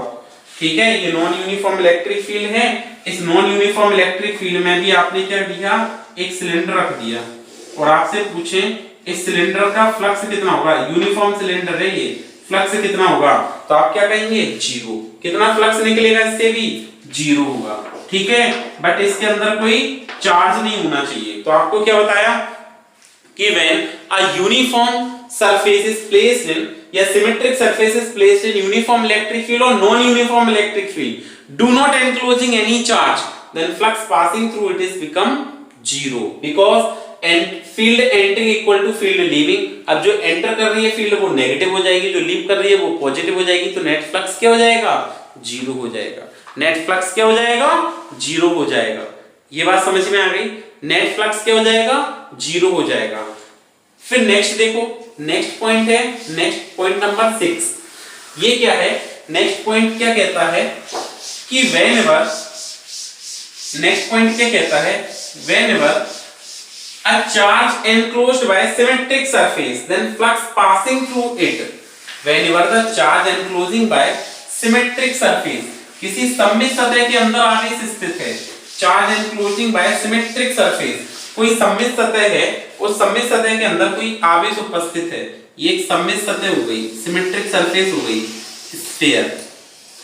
ठीक है, ये नॉन यूनिफॉर्म इलेक्ट्रिक फील्ड है। इस नॉन यूनिफॉर्म इलेक्ट्रिक फील्ड में भी आपने क्या दिया, एक सिलेंडर रख दिया, और आपसे पूछे इस सिलेंडर का फ्लक्स कितना होगा, यूनिफॉर्म सिलेंडर है ये, फ्लक्स कितना होगा, तो आप क्या कहेंगे, 0। कितना फ्लक्स निकलेगा, इससे भी 0 होगा, ठीक है। बट इसके अंदर कोई चार्ज नहीं होना चाहिए। तो आपको क्या बताया कि when a uniform surface is placed in, या symmetric surface is placed in uniform electric field और non uniform electric field, do not enclosing any charge, then flux passing through it is become 0, because and field entering equal to field leaving. अब जो enter कर रही है field वो negative हो जाएगी, जो लीव कर रही है वो पॉजिटिव हो जाएगी, तो नेट फ्लक्स क्या हो जाएगा, 0 हो जाएगा। नेट फ्लक्स क्या हो जाएगा, 0 हो जाएगा। ये बात समझ में आ गई, नेट फ्लक्स क्या हो जाएगा, 0 हो जाएगा। फिर नेक्स्ट देखो, नेक्स्ट पॉइंट है, नेक्स्ट पॉइंट नंबर 6। ये क्या है, नेक्स्ट पॉइंट क्या कहता है कि व्हेनेवर, नेक्स्ट पॉइंट क्या कहता है, whenever a charge enclosed by symmetric surface then flux passing through it, whenever the charge enclosing by symmetric surface, किसी सममित सतह के अंदर आवेश स्थित है, charge enclosing by symmetric surface, कोई सममित सतह है, उस सममित सतह के अंदर कोई आवेश उपस्थित है, ये एक सममित सतह हो गई, सिमेट्रिक सरफेस हो गई, स्फीयर,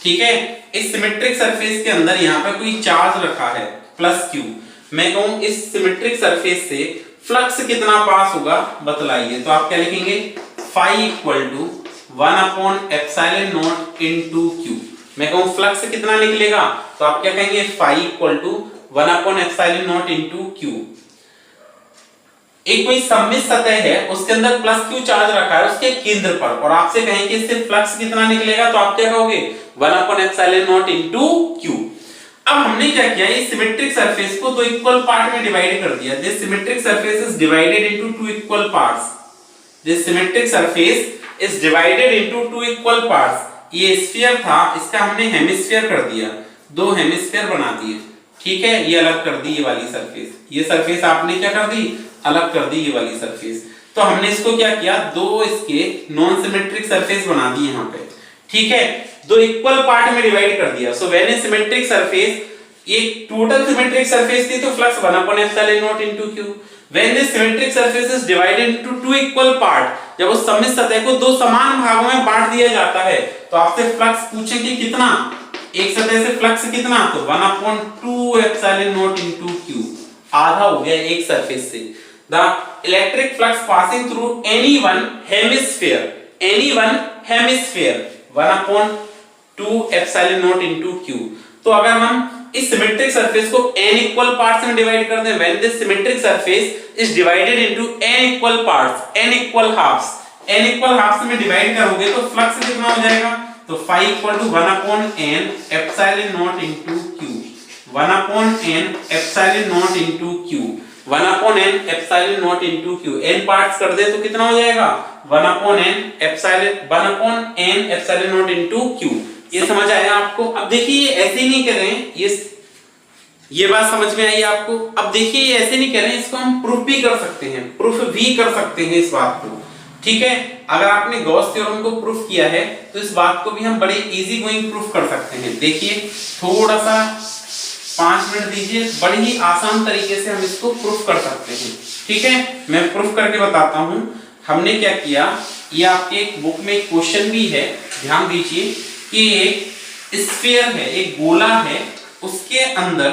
ठीक है। इस सिमेट्रिक सरफेस के अंदर यहाँ पर कोई चार्ज रखा है +Q, मैं कहूं इस सिमेट्रिक सरफेस से फ्लक्स कितना पास होगा बतलाइए। तो आप क्या लिखेंगे, phi equal to 1/ε0 into Q। मैं कहूं फ्लक्स कितना निकलेगा, तो आप क्या कहेंगे, phi equal to 1/ε0 into Q। एक कोई सममित सतह है, उसके अंदर +Q चार्ज रखा है उसके केंद्र पर, और आपसे कहें कि इससे फ्लक्स कितना निकलेगा, तो आप क्या कहोगे, 1/ε0 इनटू Q। अब हमने क्या किया, इस सिमेट्रिक सरफेस को दो इक्वल पार्ट में डिवाइड कर दिया। This symmetric surface is divided into two equal parts, this symmetric surface is divided into two equal parts. ये स्फीयर था, इसका हमने हेमिस्फीयर कर दिया, दो हेमिस्फीयर बना दिए, ठीक है। ये अलग कर दी ये वाली सरफेस, ये सरफेस आपने क्या कर दी, अलग कर दी ये वाली सरफेस। तो हमने इसको क्या किया, दो इसके नॉन सिमेट्रिक सरफेस बना दिए यहाँ पे, ठीक है, दो इक्वल पार्ट में डिवाइड कर दिया। So when A symmetric surface, एक टोटल सिमेट्रिक सरफेस थी तो flux 1/ε0 into q। When the symmetric surface is divided into two equal part, जब उस सममित सतह को दो समान भागों में बांट दिया जाता है तो आपसे फ्लक्स पूछेंगे कितना, एक सतह से फ्लक्स कितना, तो 1/2ε0 into q, आधा हो गया एक सरफेस से। The electric flux passing through any one hemisphere 1/2ε0 into q। तो अगर हम इस सिमेट्रिक सरफेस को n इक्वल पार्ट्स में डिवाइड कर दें, when this symmetric surface is divided into n equal parts, n equal halves में डिवाइड करोगे तो फ्लक्स कितना हो जाएगा, तो phi equal to 1/n into q, 1/n into q, 1/n into q, n parts कर दे तो कितना हो जाएगा, 1/n into q। ये समझ आया आपको। अब देखिए ऐसे ही नहीं कर रहे हैं, ये बात समझ में आई आपको। अब देखिए ये ऐसे नहीं कर रहे हैं, इसको हम प्रूफ भी कर सकते हैं इस बात को, ठीक है। अगर आपने गॉस थ्योरम को प्रूफ किया है तो इस बात को भी हम बड़े इजी गोइंग प्रूफ कर सकते हैं। देखिए थोड़ा सा 5 मिनट दीजिए, बड़े ही आसान तरीके से हम इसको प्रूफ कर सकते हैं, ठीक है। मैं प्रूफ करके बताता हूं। हमने क्या किया, ये आपके एक बुक में एक क्वेश्चन भी है, ध्यान दीजिए कि एक स्फीयर है, एक गोला है, उसके अंदर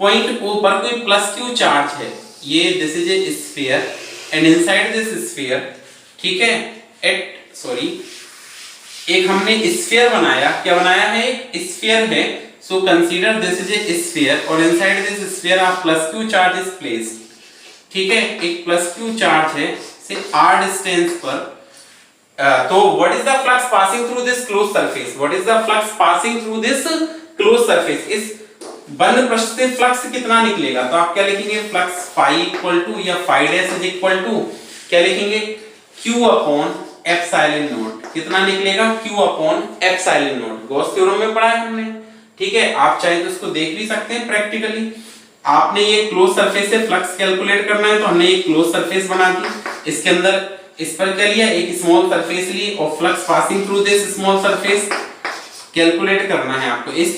पॉइंट O पर कोई +q चार्ज है। ये this is a sphere and inside this sphere, ठीक है, एक हमने स्फीयर बनाया, क्या बनाया है, एक स्फीयर है। So consider this is a sphere और inside this sphere a +q charge is placed, ठीक है, एक +q चार्ज है से r डिस्टेंस पर। तो what is the flux passing through this closed surface? What is the flux passing through this closed surface? इस बंद पृष्ठ से फ्लक्स कितना निकलेगा, तो आप क्या लिखेंगे, फ्लक्स phi इक्वल टू या phi dash is equal to क्या लिखेंगे, q/ε0। कितना निकलेगा, q/ε0। गॉस थ्योरम में पढ़ा है हमने, ठीक है। आप चाहे तो इसको देख भी सकते हैं प्रैक्टिकली। आपने ये क्लोज सरफेस से फ्लक्स कैलकुलेट करना है तो हमने ये क्लोज सरफेस बना दी, इसके अंदर इस पर क्या लिया, एक स्मॉल सरफेस ली और flux passing through this small surface calculate करना है आपको। इस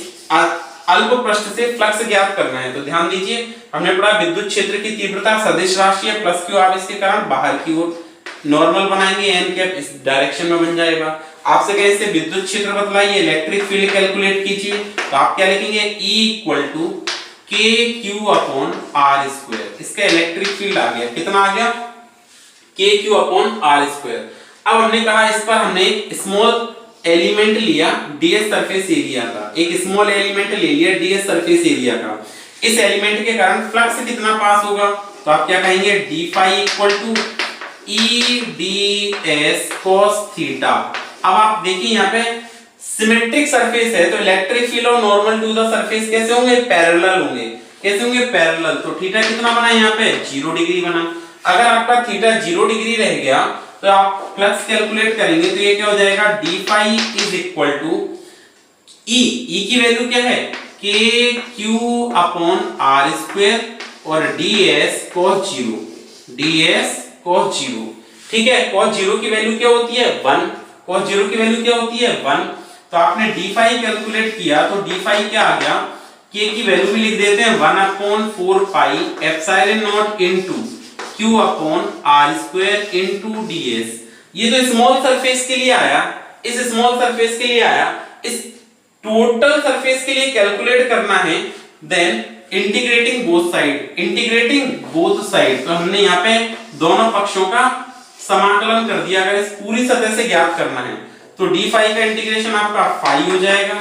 अल्प पृष्ठ से फ्लक्स ज्ञात करना है। तो ध्यान दीजिए, हमने पढ़ा विद्युत क्षेत्र की तीव्रता सदिश राशि है +q, आप इसके कारण बाहर की ओर नॉर्मल बनाएंगे, n कैप इस डायरेक्शन में बन जाएगा। आपसे कहे इससे विद्युत क्षेत्र बतलाइए, इलेक्ट्रिक फील्ड कैलकुलेट कीजिए, तो आप क्या लिखेंगे, E = kq/r²। इसका इलेक्ट्रिक फील्ड आ गया, कितना आ गया, kq/r²। अब हमने कहा इस पर हमने स्मॉल एलिमेंट लिया ds सरफेस एरिया का, एक स्मॉल एलिमेंट ले लिया ds सरफेस एरिया का। इस एलिमेंट के कारण फ्लक्स कितना पास होगा, तो आप क्या कहेंगे, d∅ = E ds cos theta. अब आप देखिए यहाँ पे सिमेट्रिक सरफेस है तो इलेक्ट्रिक फील्ड और नॉर्मल टू द सरफेस कैसे होंगे, पैरेलल होंगे। कैसे होंगे, पैरेलल। तो थीटा कितना बना यहाँ पे, 0 डिग्री बना। अगर आपका थीटा 0 डिग्री रह गया तो आप फ्लक्स कैलकुलेट करेंगे तो ये क्या हो जाएगा, d∅ = E की वैल्यू क्या है, kq/r² और ds cos 0, ठीक है। cos 0 की वैल्यू क्या होती है, 1। cos 0 की वैल्यू क्या होती है, 1। तो आपने d∅ कैलकुलेट किया तो d∅ क्या आ गया, k की वैल्यू भी लिख देते हैं 1/4πε0 into q/r² into ds। ये तो स्मॉल सरफेस के लिए आया, इस स्मॉल सरफेस के लिए आया, इस टोटल सरफेस के लिए कैलकुलेट करना है। देन इंटीग्रेटिंग बोथ साइड, तो हमने यहाँ पे दोनों पक्षों का समाकलन कर दिया। अगर इस पूरी सतह से ज्ञात करना है तो d∅ का इंटीग्रेशन आपका phi हो जाएगा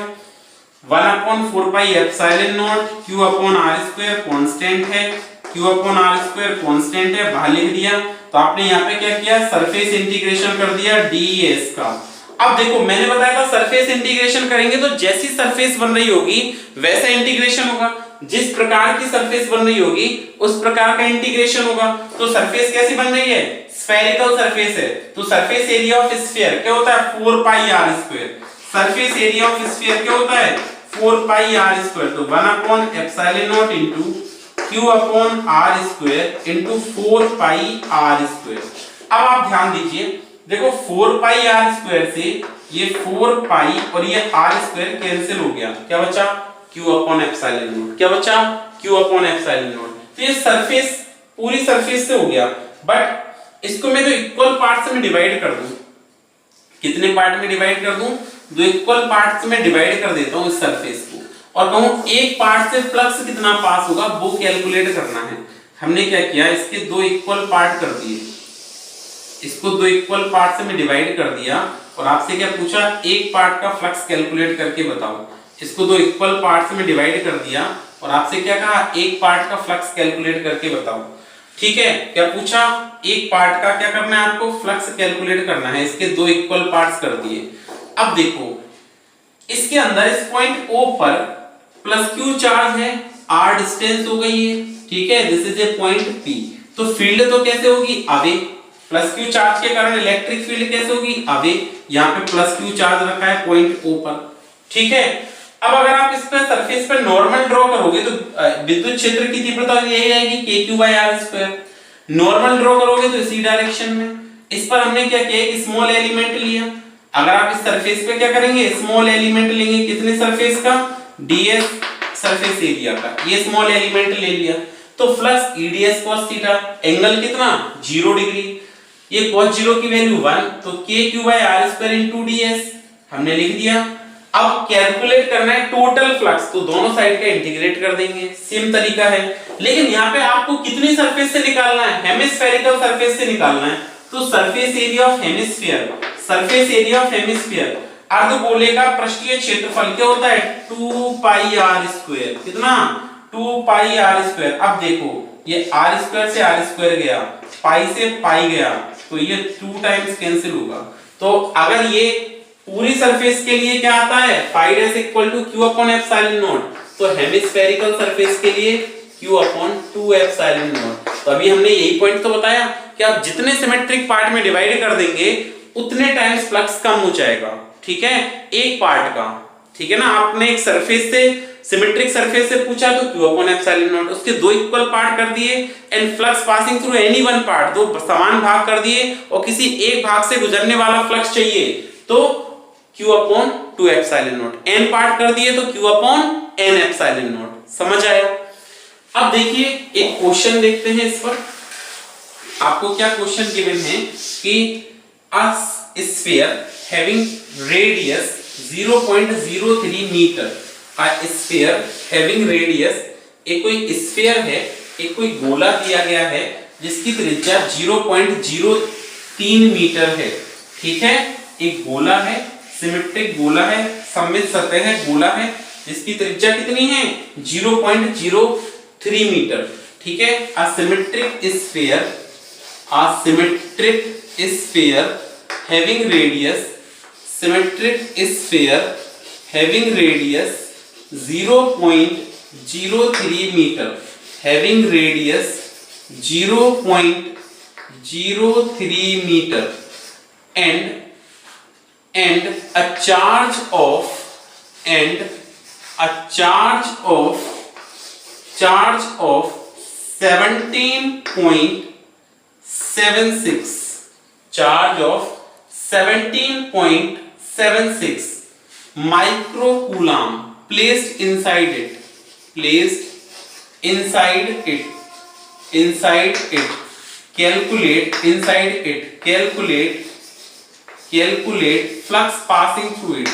1/4πε0 q/r² कांस्टेंट है, q/r² कांस्टेंट है, बाहर लिख दिया। तो आपने यहाँ पे क्या किया, सरफेस इंटीग्रेशन कर दिया ds का। अब देखो मैंने बताया था सरफेस इंटीग्रेशन करेंगे तो जैसी सरफेस बन रही होगी वैसा इंटीग्रेशन होगा, जिस प्रकार की सरफेस बन रही होगी उस प्रकार का इंटीग्रेशन होगा। तो सरफेस कैसी बन रही है, स्फेरिकल सरफेस है, तो सरफेस एरिया ऑफ स्फीयर क्या होता है, 4πr²। Surface area of sphere क्या होता है 4 पाई आर स्क्वायर, तो 1 upon epsilon naught into q upon r square into 4 pi r square. अब आप ध्यान दीजिए, देखो 4 पाई आर स्क्वायर से ये 4 पाई और ये आर स्क्वायर कैंसिल हो गया, क्या बचा q अपॉन एप्सिलॉन नॉट, क्या बचा q अपॉन एप्सिलॉन नॉट। तो ये सरफेस पूरी सरफेस से हो गया, बट इसको मैं जो इक्वल पार्ट्स में डिवाइड कर दूं, कितने पार्ट में डिवाइड कर दूं, दो इक्वल पार्ट्स में डिवाइड कर देता हूं इस सरफेस को, और कहूं एक पार्ट से फ्लक्स कितना पास होगा वो कैलकुलेट करना है। हमने क्या किया, इसके दो इक्वल पार्ट कर दिए, इसको दो इक्वल पार्ट में डिवाइड कर दिया और आपसे क्या पूछा, एक पार्ट का फ्लक्स कैलकुलेट करके बताओ। इसको दो इक्वल पार्ट्स में डिवाइड कर दिया और आपसे क्या कहा, एक पार्ट का फ्लक्स कैलकुलेट करके बताओ। ठीक है, क्या पूछा, एक पार्ट का क्या करना है आपको, फ्लक्स कैलकुलेट करना है। इसके दो इक्वल पार्ट्स कर दिए। अब देखो इसके अंदर इस पॉइंट O पर प्लस Q चार्ज है, R डिस्टेंस हो गई है, ठीक है, this is A point P। तो फील्ड तो कैसे होगी, अवे, प्लस Q चार्ज के कारण इलेक्ट्रिक फील्ड कैसे होगी, अवे, यहाँ पे प्लस Q चार्ज रखा है पॉइंट O पर, ठीक है। अब अगर आप इस पर सरफेस पर नॉर्मल ड्रॉ करोगे तो विद्युत क्षेत्र की तीव्रता यही आएगी kq/r²। नॉर्मल ड्रॉ करोगे तो इसी डायरेक्शन में। इस पर हमने क्या किया, एक स्मॉल एलिमेंट लिया। अगर आप इस सरफेस पे क्या करेंगे, स्मॉल एलिमेंट लेंगे, कितने सरफेस का, ds सरफेस एरिया का, ये स्मॉल एलिमेंट ले लिया। तो flux eds cos theta, angle कितना 0 डिग्री, ये cos 0 की वैल्यू 1, तो kq/r² ds हमने लिख दिया। अब कैलकुलेट करना है टोटल फ्लक्स, तो दोनों साइड का इंटीग्रेट कर देंगे, सेम तरीका है। लेकिन यहाँ पे आपको कितनी सरफेस से निकालना है, हेमिस्फेरिकल सरफेस से निकालना है। तो surface area of hemisphere, surface area of hemisphere, अर्धगोले का पृष्ठीय क्षेत्रफल क्या होता है 2 पाई आर स्क्वायर, कितना 2 पाई आर स्क्वायर। अब देखो ये आर स्क्वायर से आर स्क्वायर गया, पाई से पाई गया, तो ये 2 टाइम्स कैंसिल होगा। तो अगर ये पूरी सरफेस के लिए क्या आता है, phi dash equal to q upon epsilon naught, तो हेमिस्फेरिकल सरफेस के लिए q अपॉन 2 एप्सिलॉन नॉट। तो अभी हमने यही पॉइंट तो बताया कि आप जितने सिमेट्रिक पार्ट में डिवाइड कर देंगे उतने टाइम्स फ्लक्स कम हो जाएगा, ठीक है, एक पार्ट का, ठीक है ना। आपने एक सरफेस से, सिमेट्रिक सरफेस से पूछा तो q अपॉन एप्सिलॉन नॉट, उसके दो इक्वल पार्ट कर दिए and flux passing through any one part, दो समान भाग कर दिए और किसी एक भाग से गुजरने वाला फ्लक्स चाहिए तो q upon 2 epsilon not, n part कर दिए तो q upon n epsilon not. समझ आया। अब देखिए एक क्वेश्चन देखते हैं इस पर। आपको क्या क्वेश्चन गिवन है कि a sphere having radius 0.03 metre, a sphere having radius, एक कोई स्फीयर है, एक कोई गोला दिया गया है जिसकी त्रिज्या 0.03 मीटर है, ठीक है। एक गोला है, सिमेट्रिक गोला है, सममित सतह है, गोला है जिसकी त्रिज्या कितनी है 0.03 मीटर, ठीक है। a symmetric sphere having radius, symmetric sphere having radius 0.03 meter, having radius 0.03 meter and a charge of 17.76, charge of 17.76 microcoulomb placed inside it, calculate flux passing through it,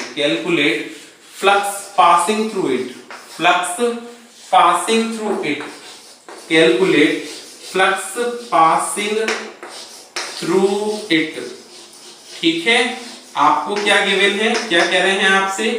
flux passing through it, calculate flux passing through it, ठीक है। आपको क्या given है, क्या कह रहे हैं आपसे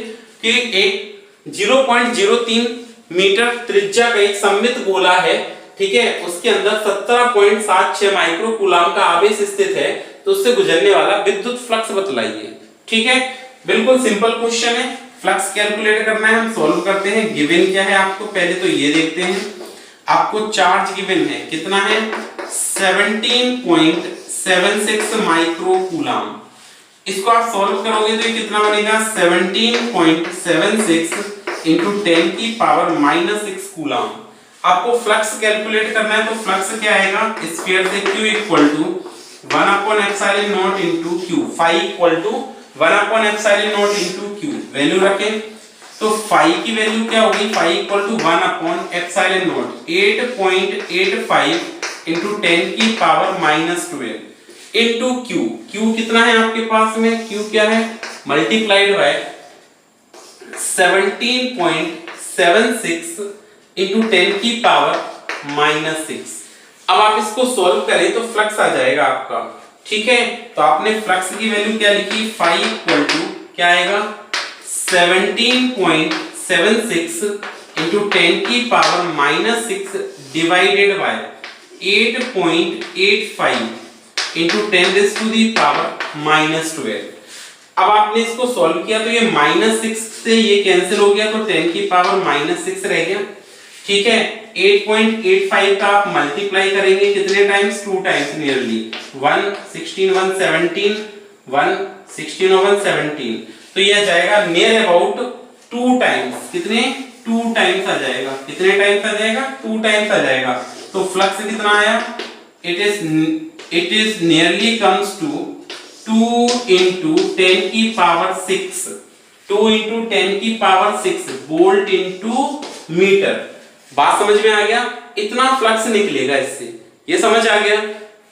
कि एक 0.03 मीटर त्रिज्या का एक सममित गोला है, ठीक है, उसके अंदर 17.76 माइक्रोकूलम का आवेश स्थित है, तो उससे गुजरने वाला विद्युत फ्लक्स बतलाइए, ठीक है। बिल्कुल सिंपल क्वेश्चन है, फ्लक्स कैलकुलेट करना है, हम सॉल्व करते हैं। गिवन क्या है आपको, पहले तो ये देखते हैं। आपको चार्ज गिवन है, कितना है 17.76 माइक्रोकूलम। इसको आप सॉल्व करोगे तो ये कितना बनेगा 17.76 इंटू 10 की पावर -6 कूलम। आपको फ्लक्स कैलकुलेट करना है तो फ्लक्स क्या आएगा, स्फीयर से Q इक्वल टू 1/एप्सिलॉन naught into Q, phi equal to 1/एप्सिलॉन नॉट इंटू Q। वैल्यू रखें तो फाई की वैल्यू क्या होगी, फाई इक्वल टू 1/एप्सिलॉन नॉट 8.85 इंटू 10 की पावर -12 इंटू Q। Q कितना है आपके पास में, Q क्या है, मल्टीप्लाइड बाय 17.76 इंटू 10 की पावर -6। अब आप इसको सॉल्व करें तो फ्लक्स आ जाएगा आपका, ठीक है। तो आपने फ्लक्स की वैल्यू क्या लिखी, फाई इक्वल टू क्या आएगा 17.76 इंटू 10 की power -6 divided by 8.85 into 10 raise to the power -12। अब आपने इसको सॉल्व किया तो ये -6 से ये कैंसिल हो गया तो 10 की पावर -6 रह गया, ठीक है। 8.85 का आप मल्टीप्लाई करेंगे कितने टाइम्स, 2 टाइम्स नियरली, 116 117 116 और 117, तो ये आ जाएगा नियर अबाउट 2 टाइम्स, कितने 2 टाइम्स आ जाएगा, कितने टाइम्स आ जाएगा 2 टाइम्स आ जाएगा। तो फ्लक्स कितना आया, it is nearly comes to 2 into 10 की पावर 6, 2 into 10 की पावर 6 वोल्ट into मीटर। बात समझ में आ गया, इतना फ्लक्स निकलेगा इससे, ये समझ आ गया,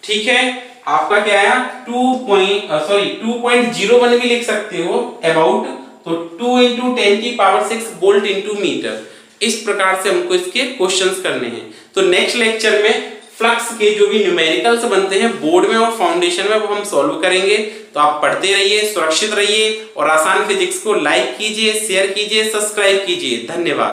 ठीक है। आपका क्या आया 2.01 भी लिख सकते हो अबाउट, तो 2 into 10 की पावर 6 वोल्ट into मीटर। इस प्रकार से हमको इसके क्वेश्चंस करने हैं। तो नेक्स्ट लेक्चर में फ्लक्स के जो भी न्यूमेरिकल्स बनते हैं बोर्ड में और फाउंडेशन में वो हम सॉल्व करेंगे। तो आप पढ़ते रहिए, सुरक्षित रहिए और आसान फिजिक्स को लाइक कीजिए, शेयर कीजिए, सब्सक्राइब कीजिए। धन्यवाद।